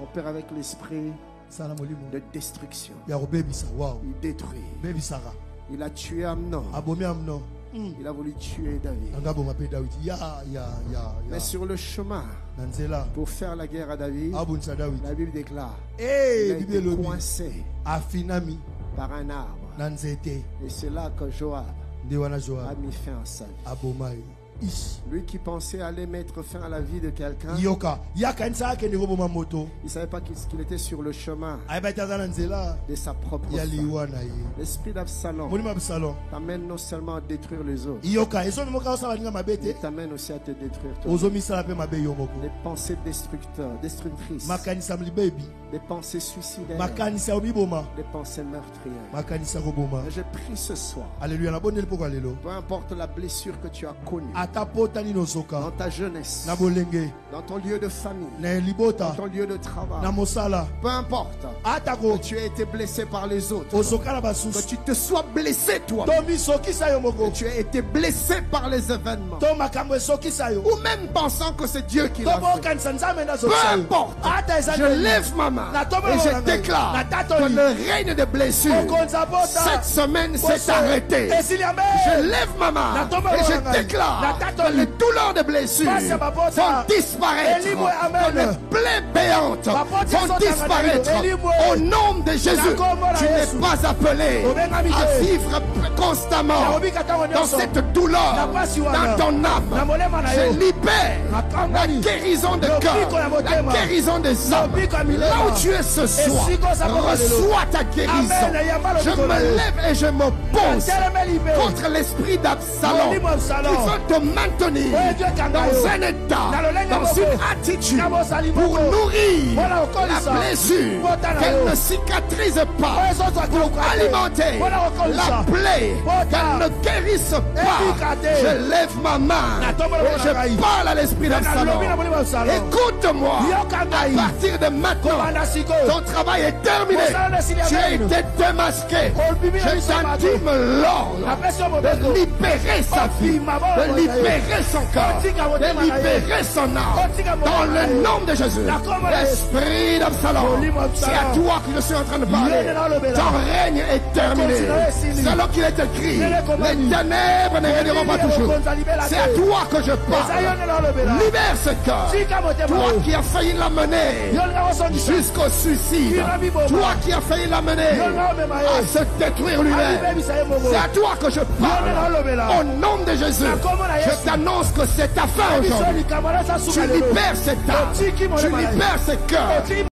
opère avec l'esprit de destruction. Il détruit. Il a tué Amnon. Il a voulu tuer David. Mais sur le chemin, pour faire la guerre à David, la Bible déclare il a été coincé par un arbre. Et c'est là que Joab a mis fin à sa vie. Lui qui pensait aller mettre fin à la vie de quelqu'un, il ne savait pas qu'il était sur le chemin de sa propre femme. L'esprit d'Absalom t'amène non seulement à détruire les autres, il t'amène aussi à te détruire toi. Des pensées destructrices, des pensées suicidaires, des pensées meurtrières. Et je prie ce soir, peu importe la blessure que tu as connue dans ta jeunesse, dans ton lieu de famille, dans ton lieu de travail, peu importe que tu aies été blessé par les autres, que tu te sois blessé toi, que tu aies été blessé par les événements, ou même pensant que c'est Dieu qui l'a fait, peu importe, je lève ma main et je déclare que le règne de blessures cette semaine s'est arrêté. Je lève ma main et je déclare que les douleurs de blessures vont disparaître, que les plaies béantes vont disparaître au nom de Jésus. Tu n'es pas appelé à vivre constamment dans cette douleur dans ton âme. Je libère la guérison de cœur, la guérison des âmes. Là où tu es ce soir, reçois ta guérison. Je me lève et je m'oppose contre l'esprit d'Absalom qui veut te maintenir dans un état, dans une attitude pour nourrir la blessure, qu'elle ne cicatrise pas, pour alimenter la plaie qu'elle ne guérisse pas, je lève ma main et je parle à l'esprit d'Absalom. Écoute-moi, à partir de maintenant, ton travail est terminé. Tu as été démasqué. Je t'intime l'ordre de libérer sa vie, de libérer son corps, de libérer son âme. Dans le nom de Jésus, l'esprit d'Absalom, c'est à toi que je suis en train de parler. Ton règne est terminé. Selon qu'il est écrit, les ténèbres ne régneront pas toujours. C'est à toi que je parle. Libère ce cœur. Toi qui as failli l'amener jusqu'au suicide. Toi qui as failli l'amener à se détruire lui-même. C'est à toi que je parle. Au nom de Jésus, je t'annonce que c'est ta fin aujourd'hui. Tu libères cette âme. Tu libères ce cœur.